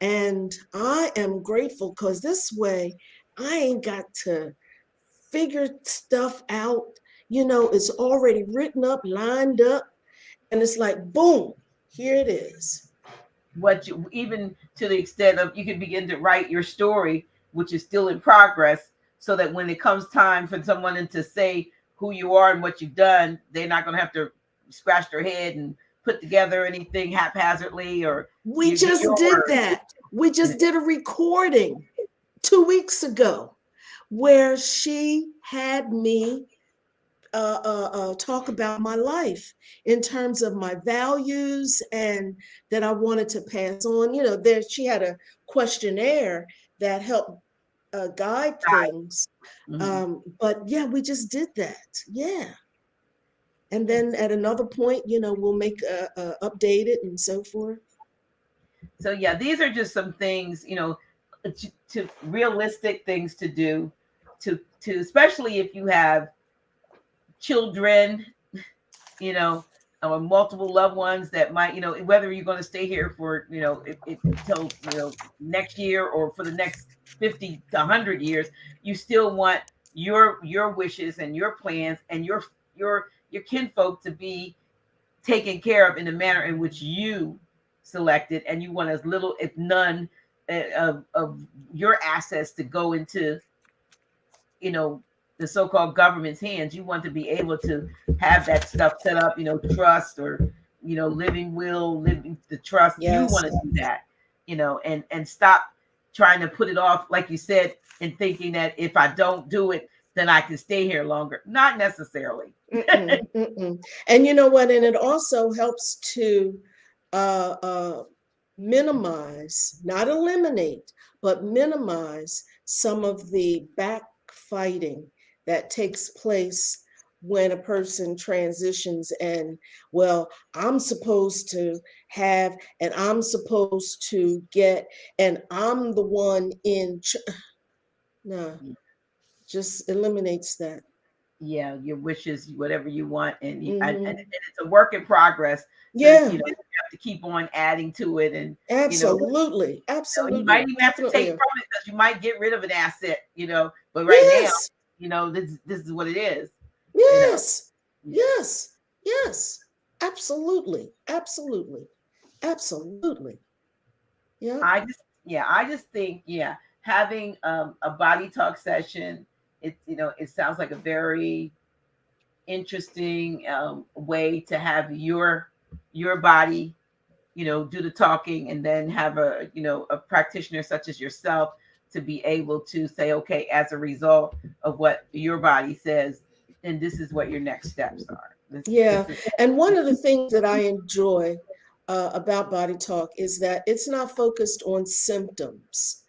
And I am grateful because this way I ain't got to figure stuff out. It's already written up, lined up, and it's like, boom, here it is. What you, even to the extent of, you can begin to write your story, which is still in progress, so that when it comes time for someone to say who you are and what you've done, they're not going to have to scratch their head and put together anything haphazardly, or We you get just your did word. that. We just did a recording 2 weeks ago where she had me talk about my life in terms of my values and that I wanted to pass on. There she had a questionnaire that helped guide things. Mm-hmm. But yeah, we just did that. Yeah. And Yes. then at another point, we'll make update it and so forth. So yeah, these are just some things, to realistic things to do, to especially if you have children, you know, or multiple loved ones that might, whether you're going to stay here for, until, next year or for the next 50 to 100 years, you still want your wishes and your plans and your kinfolk to be taken care of in the manner in which you selected, and you want as little, if none, of your assets to go into, the so-called government's hands. You want to be able to have that stuff set up, trust, or living will, living the trust. You Yes. want to do that, and stop trying to put it off, like you said, and thinking that if I don't do it, then I can stay here longer. Not necessarily. Mm-mm, mm-mm. And you know what? And it also helps to uh, uh, minimize, not eliminate, but minimize some of the backfighting that takes place when a person transitions and, well, I'm supposed to have, and I'm supposed to get, and I'm the one no, just eliminates that. Yeah, your wishes, whatever you want, and Hmm. it's a work in progress. So Yeah, you have to keep on adding to it, and absolutely. you might Absolutely. even have to take Definitely. from it because you might get rid of an asset, But right now, Yes. this is what it is, you know. Yes. Yes. Yes. Absolutely. Absolutely. Absolutely. Yeah. I just think, having a body talk session, it sounds like a very interesting way to have your body, do the talking, and then have a practitioner such as yourself to be able to say, okay, as a result of what your body says, then this is what your next steps are. This Yeah. is And one of the things that I enjoy about Body Talk is that it's not focused on symptoms.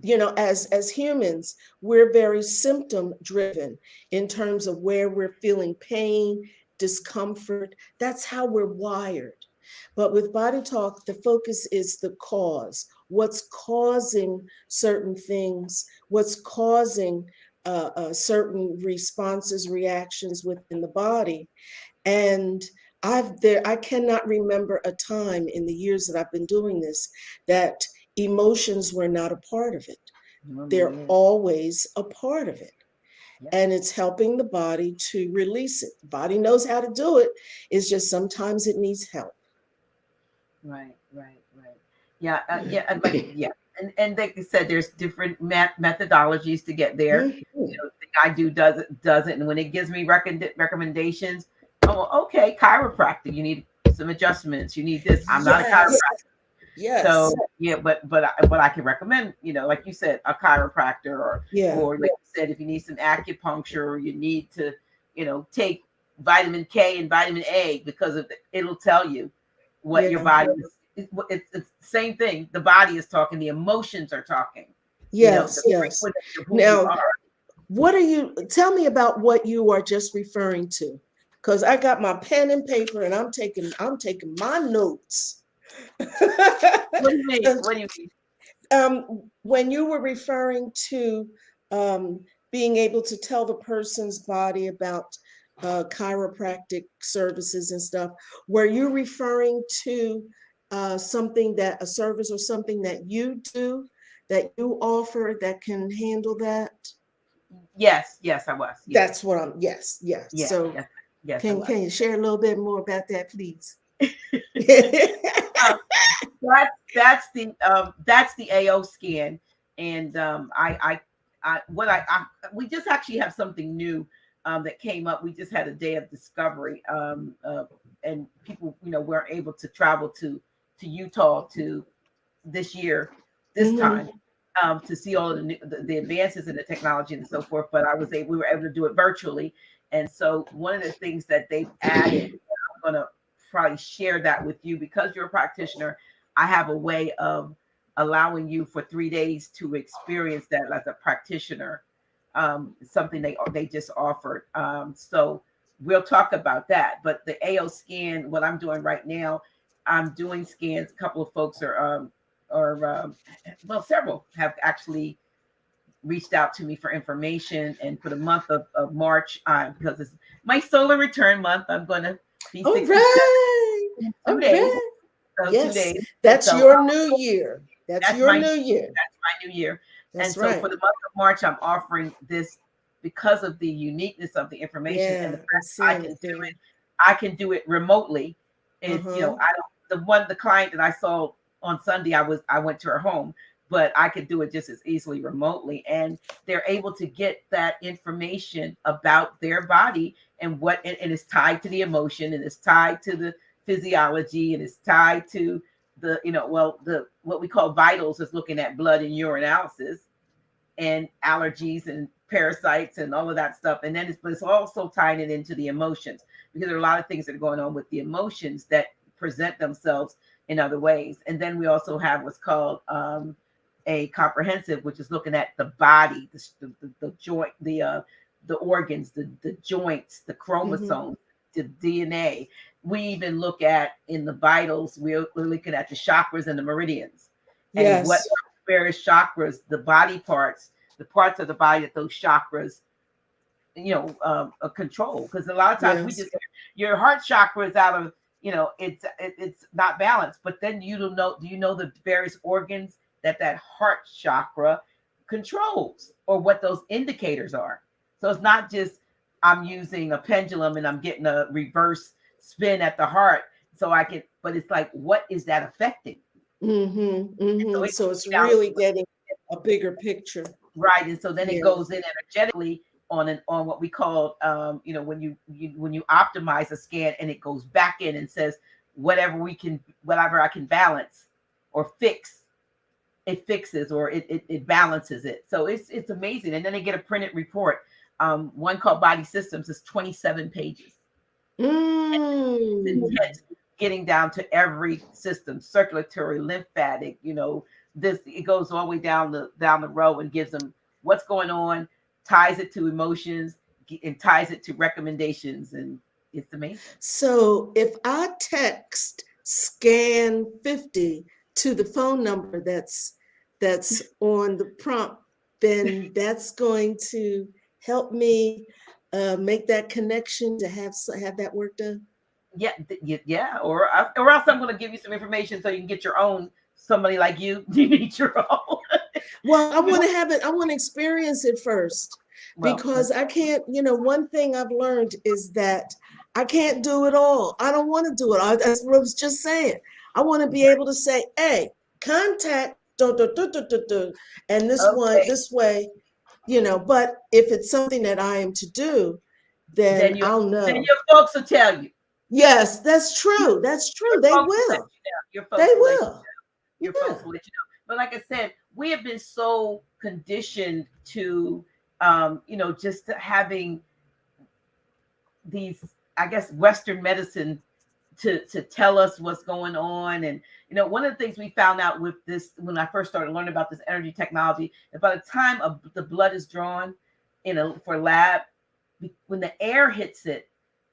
As humans, we're very symptom driven in terms of where we're feeling pain, discomfort. That's how we're wired. But with Body Talk, the focus is the cause. What's causing certain things? What's causing certain responses, reactions within the body? And I cannot remember a time in the years that I've been doing this that emotions were not a part of it. normally They're is. always a part of it. Yep. And it's helping the body to release it. The body knows how to do it. It's just sometimes it needs help. Right, right, right. Yeah, and and like you said, there's different methodologies to get there. Mhm. The thing I do doesn't, and when it gives me recommendations, oh, okay, chiropractor, you need some adjustments, you need this. I'm not a Yes. chiropractor, so Yes. yeah, but I can recommend, like you said, a chiropractor, Yeah. or like you said, if you need some acupuncture, or you need to, take vitamin K and vitamin A, because it'll tell you what your Yeah. body is. It's the same thing. The body is talking. The emotions are talking. Yes. The Yes. frequency of who you Now, are. tell me about what you are just referring to? Because I got my pen and paper and I'm taking my notes. What do you mean? What do you mean? When you were referring to being able to tell the person's body about chiropractic services and stuff, were you referring to something that a service or something that you do, that you offer that can handle that? Yes, yes, I was. Yes, That's what I'm. Yes, yes. yes, So yes, yes, I can was. can you share a little bit more about that, please? Um, that's the AO scan, and we just actually have something new that came up. We just had a day of discovery, and people, weren't able to travel to Utah to this year, this time, Hmm. to see all of the advances in the technology and so forth. But we were able to do it virtually, And so one of the things that they've added, I'm going to probably share that with you because you're a practitioner. I have a way of allowing you for 3 days to experience that as a practitioner. Something they just offered. So we'll talk about that. But the AO scan, what I'm doing right now, I'm doing scans. A couple of folks well, several have actually reached out to me for information. And for the month of March, because it's my solar return month, I'm going to be All 67 right. in All 2 days. right. So Yes, 2 days. And that's so your new year. That's that's your my new year. new year. And That's so for right. the month of March, I'm offering this because of the uniqueness of the information and the Yeah, fact I'm I seeing can it do there. it. I can do it remotely. It's Uh-huh. I don't the client that I saw on Sunday, I went to her home, but I could do it just as easily remotely. And they're able to get that information about their body and and it's tied to the emotion and it's tied to the physiology and it's tied to the the what we call vitals is looking at blood and urinalysis and allergies and parasites and all of that stuff. And then but it's also tying it into the emotions because there are a lot of things that are going on with the emotions that present themselves in other ways. And then we also have what's called a comprehensive, which is looking at the body, the joint, the organs, the joints, the Mm-hmm. chromosomes, the DNA. We even look at in the vitals, we're looking at the chakras and the meridians and what Yes. various chakras, the body parts, the parts of the body that those chakras, control. Because a lot of times we Yes. just your heart chakra is out of, it's not balanced. But then you don't know. Do you know the various organs that heart chakra controls, or what those indicators are? So it's not just I'm using a pendulum and I'm getting a reverse spin at the heart, so I can. But it's like, what is that affecting? Mm-hmm. So Mm-hmm. it So goes it's down really getting a bigger picture. right, and so then it Yeah. goes in energetically on what we call when when you optimize a scan and it goes back in and says whatever I can balance or fix, it fixes or it balances it. So it's amazing. And then they get a printed report. One called Body Systems is 27 pages. It's Mm. intense, getting down to every system, circulatory, lymphatic, this it goes all the way down the row and gives them what's going on, ties it to emotions, and ties it to recommendations, and it's amazing. So if I text scan 50 to the phone number that's on the prompt, then that's going to help me make that connection to have that work done. Yeah, yeah, or else I'm going to give you some information so you can get your own. Somebody like you need your own. Well, I want to have it, I want to experience it first Well, because I can't, one thing I've learned is that I can't do it all. I don't want to do it all. That's what I was just saying. I want to be able to say, hey, contact, and okay, this way, but if it's something that I am to do, then then your I'll then know. your folks will tell you. Yes, that's true. That's true. Your They folks will let will. you know. Your They folks will let you will. your Yeah. folks will let you know. But like I said, we have been so conditioned to, just having these, I guess, Western medicine to tell us what's going on. And one of the things we found out with this when I first started learning about this energy technology, that by the time the blood is drawn for lab, when the air hits it,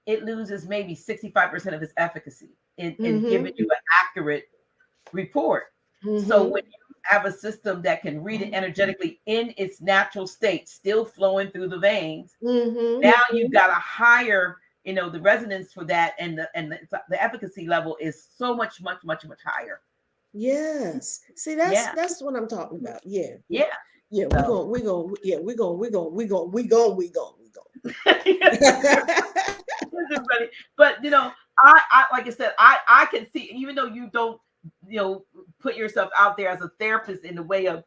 it loses maybe 65% of its efficacy in Mm-hmm. giving you an accurate report. So Mm-hmm. when you have a system that can read it energetically in its natural state, still flowing through the veins, Mm-hmm. now you've got a higher, the resonance for that, and the efficacy level is so much, much, much, much higher. Yes. See, that's Yeah, that's what I'm talking about. Yeah, yeah. yeah. Yeah, So, yeah, everybody, but I like I said, I can see, even though you don't, put yourself out there as a therapist in the way of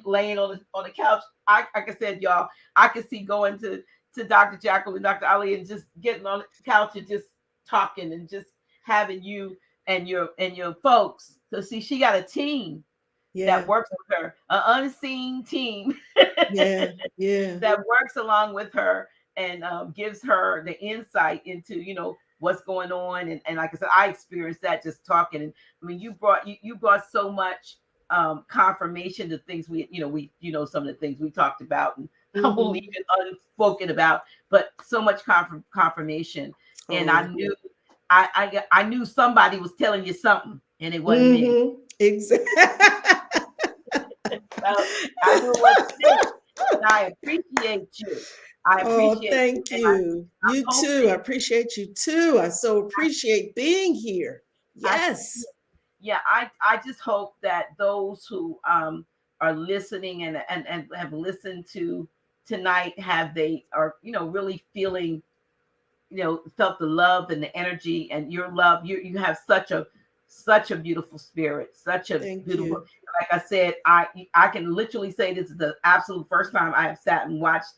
laying on the couch. Like I said, y'all, I can see going to Dr. Jacquilen, Dr. Ali, and just getting on the couch and just talking and just having you and your folks. So see, she got a team that Yeah, works with her, an unseen team yeah, yeah. that works along with her. and gives her the insight into, what's going on. And like I said, I experienced that just talking. And I mean, you brought so much confirmation to things some of the things we talked about and I will leave it unspoken about, but so much confirmation. And I knew I knew somebody was telling you something, and it wasn't me. Exactly. So I knew it wasn't me. And I appreciate you. I appreciate you. Thank And you. I'm You too. I hoping, appreciate you too. I so appreciate being here. I Yes. yeah, I just hope that those who are listening and have listened to tonight they are really feeling, felt the love and the energy and your love. You have such a beautiful spirit, such a Thank beautiful. you. Like I said, I can literally say this is the absolute first time I have sat and watched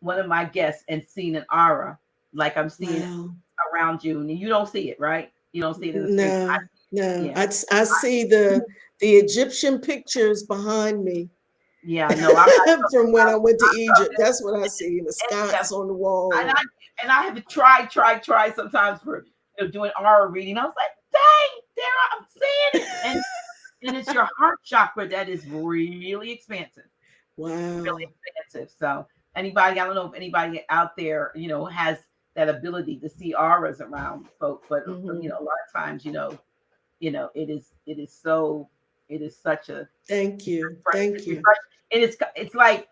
one of my guests and seen an aura like I'm seeing Wow. around you, and you don't see it, right? You don't see it in the space. No, no. Yeah, I see the Egyptian pictures behind me yeah. No, I'm not. from when I went to I'm Egypt. That's what I see. The yeah, sconce on the and wall. I have to try sometimes for doing aura reading. I was like, dang, there I'm seeing it, and it's your heart chakra that is really expansive, really Wow. expansive. So anybody, I don't know if anybody out there, has that ability to see auras around folk, but a lot of times, it is such a Thank you. Thank it's you. refreshing, and it's like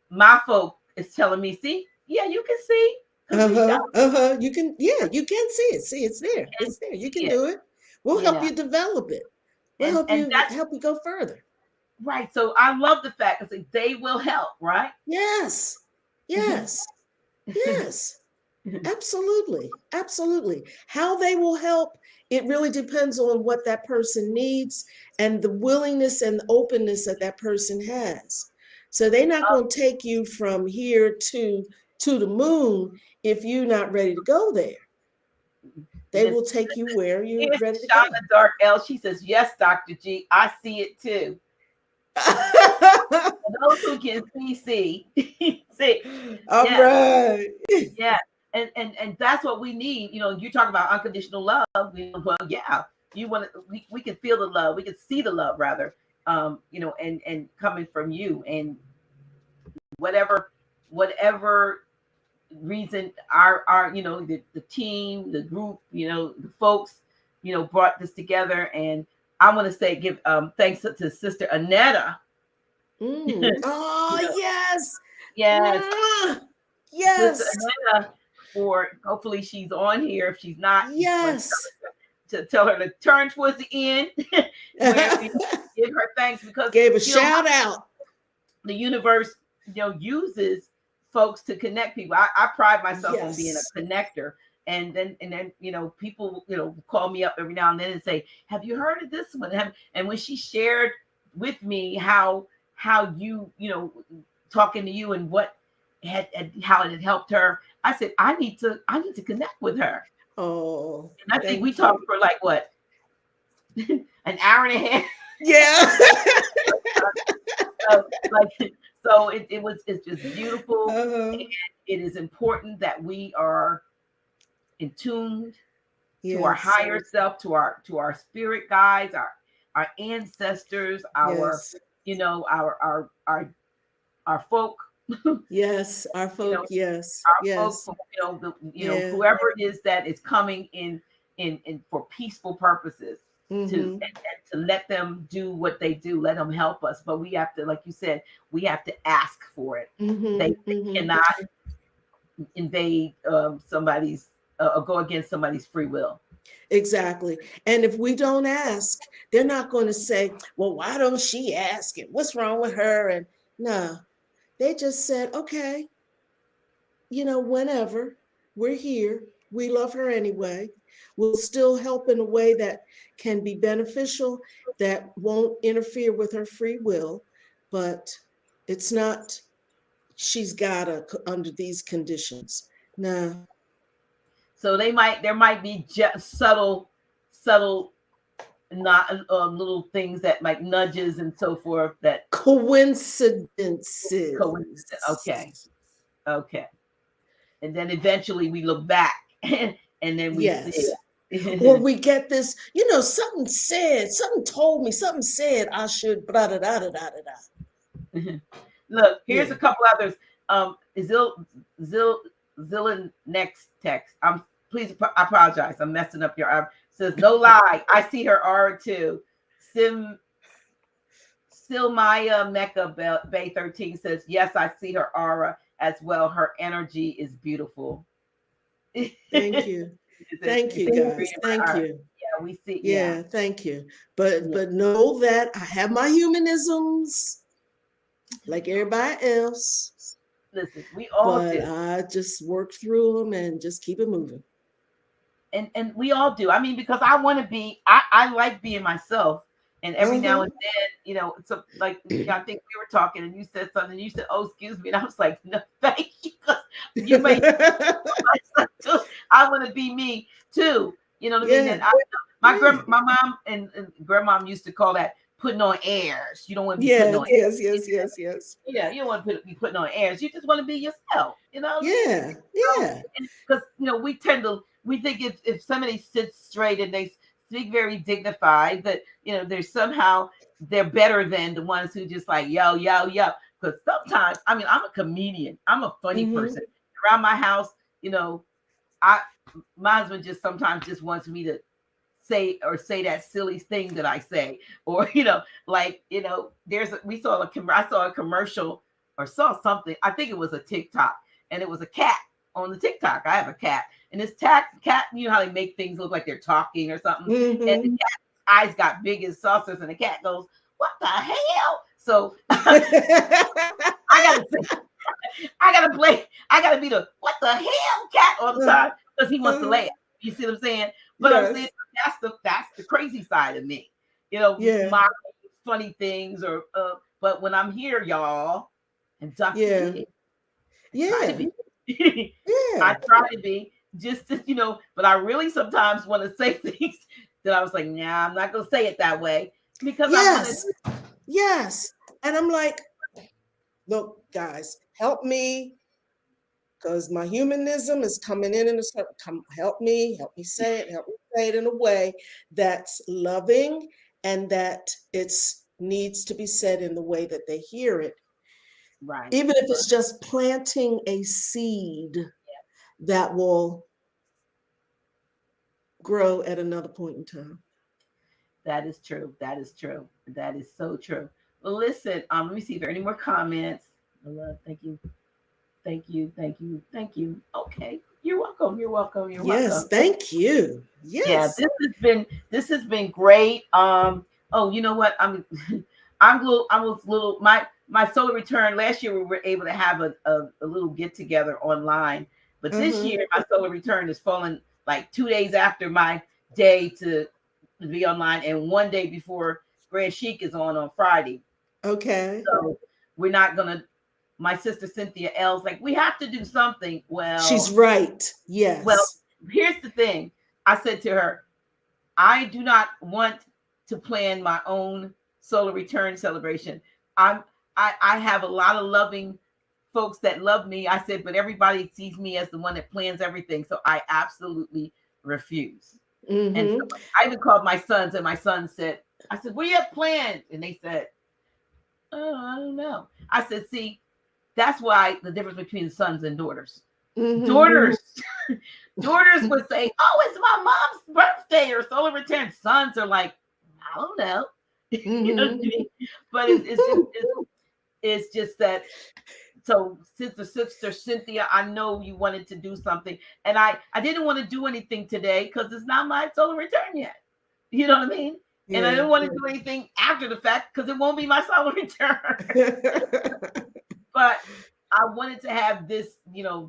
my folk is telling me, see, yeah, you can see because we show You can, yeah, you can see it. See, it's there. and It's there. You see can it, do it. We'll help yeah, you develop it. We'll and that's help you go further. right. So I love the fact that they will help, right? Yes. Yes. Yes. Absolutely. Absolutely. How they will help, it really depends on what that person needs and the willingness and the openness that that person has. So they're not going to take you from here to the moon if you're not ready to go there. They Miss will take you where you're Here's ready to go. Shauna Dark L. She says, yes, Dr. G, I see it too. For those who can see, see, All yes, right. yes. And that's what we need. You talk about unconditional love. Well, yeah, we can feel the love. We can see the love rather, and coming from you and whatever reason our the team, the group, the folks, brought this together. And I want to say give thanks to Sister Anetta. Oh, you know, yes. yes, Mwah. Sister Yes. Anetta, for hopefully she's on here. If she's not, you want Yes. to tell her to turn towards the end where give her thanks because Gave a shout out. the universe uses folks to connect people. I pride myself on being Yes. a connector. And then people call me up every now and then and say, have you heard of this one? And when she shared with me how talking to you and what how it had helped her, I said I need to connect with her. Oh, And I think we thank you. talked for like what an hour and a half. Yeah. So, it's just beautiful. uh-huh. And it is important that we are in tune to our Yes. higher self, to our spirit guides, our ancestors, our Yes. our folk, Yes. Our folk. Yes. our folk, Yes. Yeah. whoever it is that is coming in for peaceful purposes, to Mm-hmm. and to let them do what they do, let them help us. But we have to, like you said, we have to ask for it. Mm-hmm. They Mm-hmm. cannot invade somebody's or go against somebody's free will. Exactly. And if we don't ask, they're not going to say, well, why don't she ask it? What's wrong with her? And no, they just said, okay, whenever we're here, we love her anyway. We'll still help in a way that can be beneficial, that won't interfere with her free will, but it's not, she's gotta under these conditions. No. So there might be just subtle, not little things that like nudges and so forth that Coincidences. coincidence. Okay, okay. and then eventually we look back and then we see it. Or we get this, something told me, something said I should, blah, da, da, da, da, da. Look, here's a couple others. Zilla next text. Please, I apologize. I'm messing up your. Says no lie. I see her aura too. Silmaya Mecca Bay 13 says yes. I see her aura as well. Her energy is beautiful. Thank you. Thank you, guys. Thank you. Yeah, we see. Yeah, thank you. But know that I have my humanisms like everybody else. Listen, we all do. I just work through them and just keep it moving. And we all do. I mean, because I want to be. I like being myself. And every now and then, so like I think we were talking, and you said something. You said, "Oh, excuse me," and I was like, "No, thank you." You may. I want to be me too. You know what I mean? And my mom and grandmom used to call that putting on airs. You don't want to be putting on airs. Yes. Yeah, you don't want to be putting on airs. You just want to be yourself. You know? Yeah. Because we think if somebody sits straight and they speak very dignified, that there's somehow they're better than the ones who just like yo. Because sometimes, I mean, I'm a comedian. I'm a funny person. Around my house, my husband just sometimes just wants me to say that silly thing that I say, or I saw a commercial or saw something. I think it was a TikTok, and it was a cat on the TikTok. I have a cat, and this cat, you know how they make things look like they're talking or something, and the cat's eyes got big as saucers, and the cat goes, "What the hell?" So I gotta be the "what the hell" cat all the time because he wants to laugh. You see what I'm saying? But I'm saying that's the crazy side of me. My funny things but when I'm here, y'all, and Dr. Try to be. I try to be just to, but I really sometimes want to say things that I was like, nah, I'm not gonna say it that way because yes. And I'm like, look, guys, help me. Because my humanism is coming in a certain, help me say it in a way that's loving and that it's needs to be said in the way that they hear it. Right. Even if it's just planting a seed that will grow at another point in time. That is true. That is true. That is so true. Well, listen, let me see if there are any more comments. Thank you. Okay. You're welcome. Yes, thank you. Yes. Yeah, this has been great. Oh, you know what? I was little my solar return last year. We were able to have a little get together online, but this year my solar return is falling like 2 days after my day to be online, and 1 day before Grand Chic is on Friday. Okay. So we're not gonna. My sister Cynthia L's like, we have to do something. Well, she's right. Yes. Well, here's the thing. I said to her, I do not want to plan my own solar return celebration. I have a lot of loving folks that love me. I said, but everybody sees me as the one that plans everything. So I absolutely refuse. And so I even called my sons, and my son said, I said, what do you have planned? And they said, oh, I don't know. I said, see, that's why the difference between sons and daughters. Daughters would say, oh, it's my mom's birthday or solar return. Sons are like, I don't know. You know what I mean? But it's just that. So sister Cynthia, I know you wanted to do something, and I didn't want to do anything today because it's not my solar return yet. You know what I mean? Yeah, and I didn't want to do anything after the fact because it won't be my solar return. But I wanted to have this,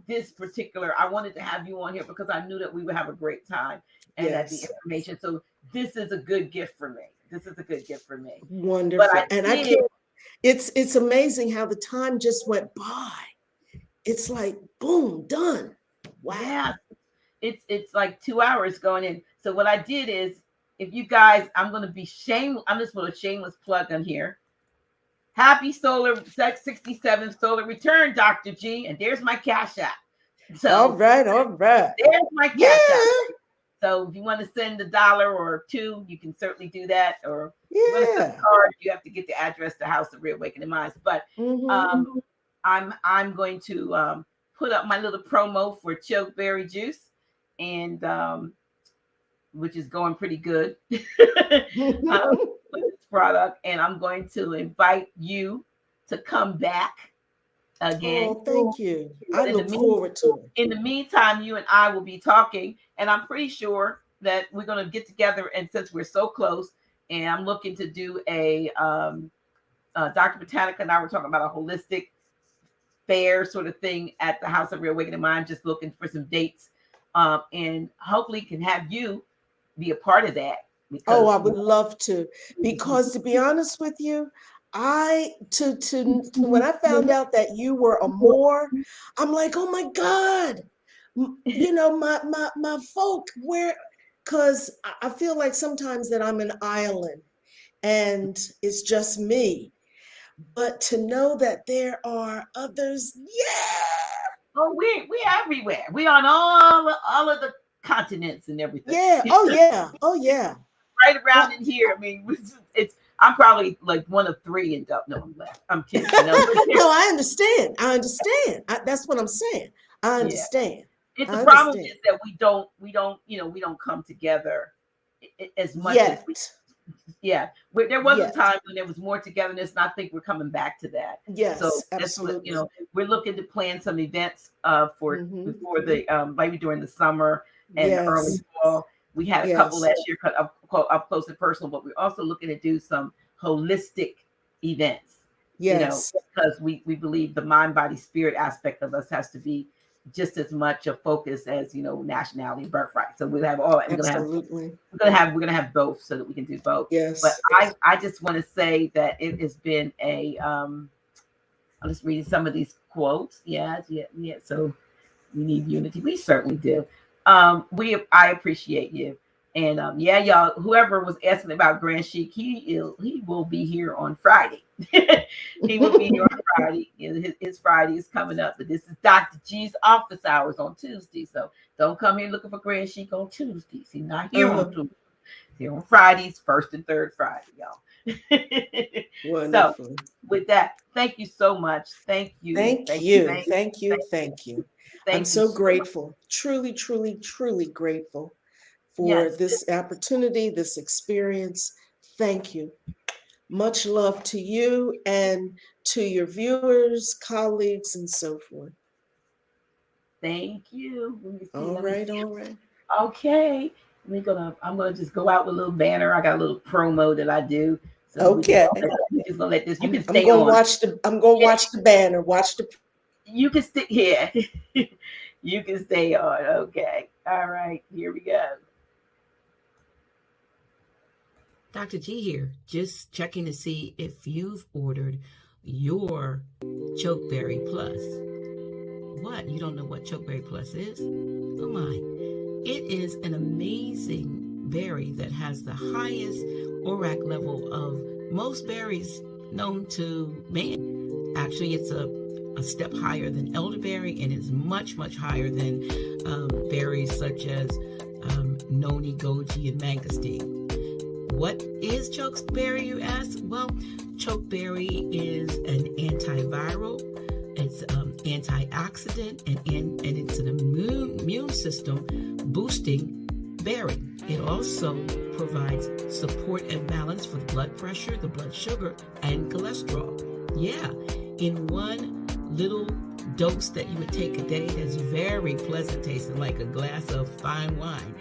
this particular, I wanted to have you on here because I knew that we would have a great time and that the information. So this is a good gift for me. Wonderful. It's amazing how the time just went by. It's like, boom, done. Wow. Yeah. It's like 2 hours going in. So what I did is, if you guys, I'm going to be shameless. I'm just going to shameless plug on here. Happy solar 67th solar return, Dr. G. And there's my Cash App. All So right, all right. there's my cash Yeah, app. So if you want to send $1 or $2, you can certainly do that. Or if you want to send yeah. a card, you have to get the address to House of Reawakening Minds. But Mm-hmm. um, I'm going to put up my little promo for chokeberry juice, and which is going pretty good with this product. And I'm going to invite you to come back again. Oh, thank you. I But look forward to it. in the meantime, you and I will be talking, and I'm pretty sure that we're going to get together. And since we're so close, and I'm looking to do a Dr. Botanica and I were talking about a holistic fair sort of thing at the House of Reawakening Mind, just looking for some dates, and hopefully can have you be a part of that Oh, I because would love to. Because to be honest with you, I to when I found out that you were a Moor, I'm like, oh my God. You know, my folk, where, because I feel like sometimes that I'm an island and it's just me. But to know that there are others, yeah, oh, we everywhere. We on all of the continents and everything. yeah, oh yeah, oh yeah. Right Well, around in here. I mean, it's I'm probably like one of three and don't know I'm left. I'm kidding. No, no, I understand. I understand. That's what I'm saying. I yeah. understand. It's the I problem understand. is that we don't come together as much as we. Yet. Yeah, there was a Yet. time when there was more togetherness, and I think we're coming back to that. So Yes, that's what absolutely. we're looking to plan some events for Hmm. before the maybe during the summer and the early Yes. fall. We had a couple Yes. last year cut up close and personal, but we're also looking to do some holistic events. Yes. Because we believe the mind, body, spirit aspect of us has to be just as much a focus as nationality and birthright. So we'll have all that. Absolutely. We're gonna have both so that we can do both. But Yes. I just want to say that it has been a I'll just read some of these quotes. Yeah. So we need unity. We certainly do. I appreciate you. And yeah, y'all, whoever was asking about Grand Chic, he will be here on Friday. He will be here on Friday. His Friday is coming up. But this is Dr. G's office hours on Tuesday. So don't come here looking for Grand Chic on Tuesdays. He's not here on Tuesdays. He's here on Fridays, first and third Friday, y'all. So Wonderful. with that, thank you so much. Thank you. Thank Thank you. you. Thank you. Thank you. I'm Thank you so so much. grateful. Truly, truly, truly grateful for Yes. this opportunity, this experience. Thank you. Much love to you and to your viewers, colleagues, and so forth. Thank you. Let me see. All right, all right. Okay. I'm gonna just go out with a little banner. I got a little promo that I do. So Okay. we're just gonna let this. You can I'm stay gonna on. watch the banner. Watch the You can stick here. You can stay on. Okay. All right. Here we go. Dr. G here, just checking to see if you've ordered your Chokeberry Plus. What? You don't know what Chokeberry Plus is? Oh my. It is an amazing berry that has the highest ORAC level of most berries known to man. Actually, it's a step higher than elderberry and is much, much higher than berries such as noni, goji, and mangosteen. What is chokeberry, you ask? Well, chokeberry is an antiviral, it's antioxidant, and it's an immune system boosting berry. It also provides support and balance for the blood pressure, the blood sugar, and cholesterol. Yeah, in one little dose that you would take a day that's very pleasant tasting, like a glass of fine wine,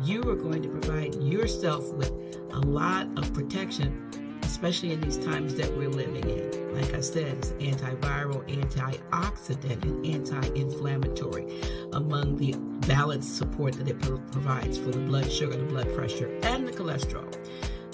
you are going to provide yourself with a lot of protection, especially in these times that we're living in. Like I said, it's antiviral, antioxidant, and anti-inflammatory, among the balanced support that it provides for the blood sugar, the blood pressure, and the cholesterol.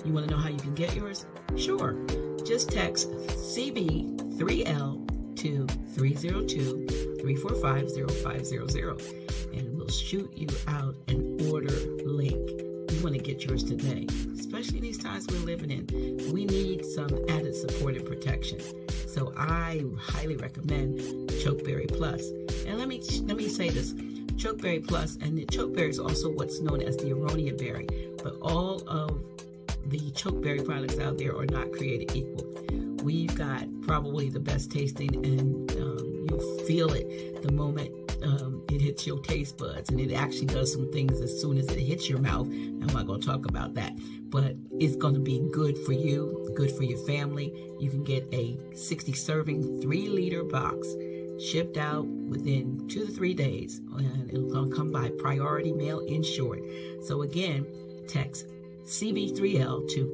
You want to know how you can get yours? Sure. Just text CB3L to 302-345-0500, and we'll shoot you out an order link. You want to get yours today, especially these times we're living in. We need some added support and protection. So I highly recommend Chokeberry Plus. And let me say this. Chokeberry Plus, and the chokeberry is also what's known as the aronia berry, but all of the chokeberry products out there are not created equal. We've got probably the best tasting, and you'll feel it the moment it hits your taste buds, and it actually does some things as soon as it hits your mouth. I'm not going to talk about that, but it's going to be good for you, good for your family. You can get a 60 serving 3-liter box shipped out within 2 to 3 days, and it'll come by priority mail insured. So again, text CB3L to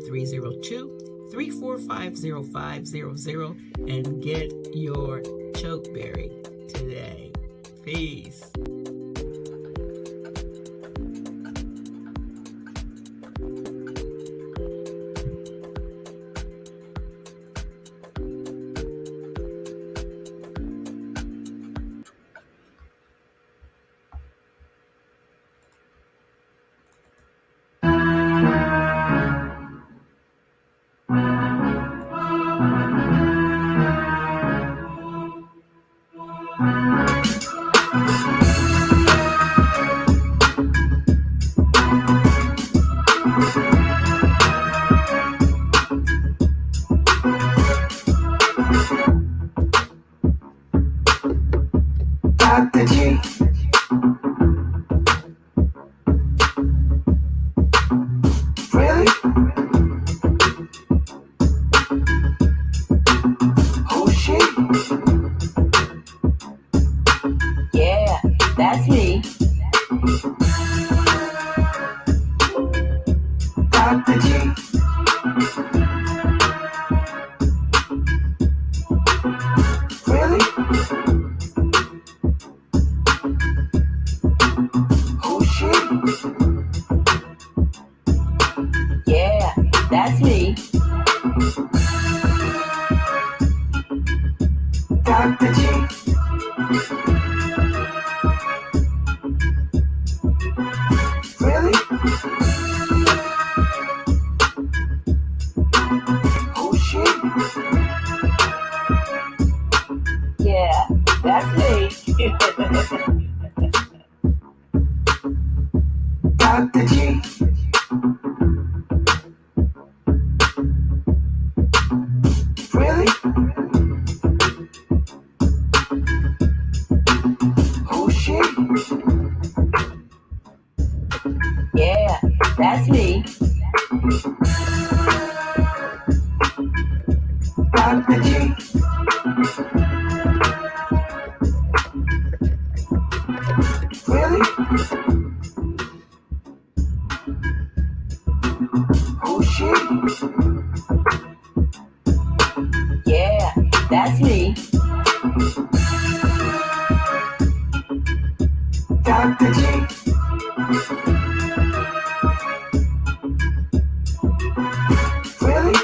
302-345-0500 and get your chokeberry today. Peace. Dr. G. Really? Oh shit. Yeah, that's me. Dr. G. Really? Oh shit. Yeah, that's me. Dr. G. Really? Oh shit. Yeah, that's me. Dr. G. Really? Oh shit. Yeah, that's me. Dr. G. Really? Oh shit. Yeah, that's me. Dr. G. Really?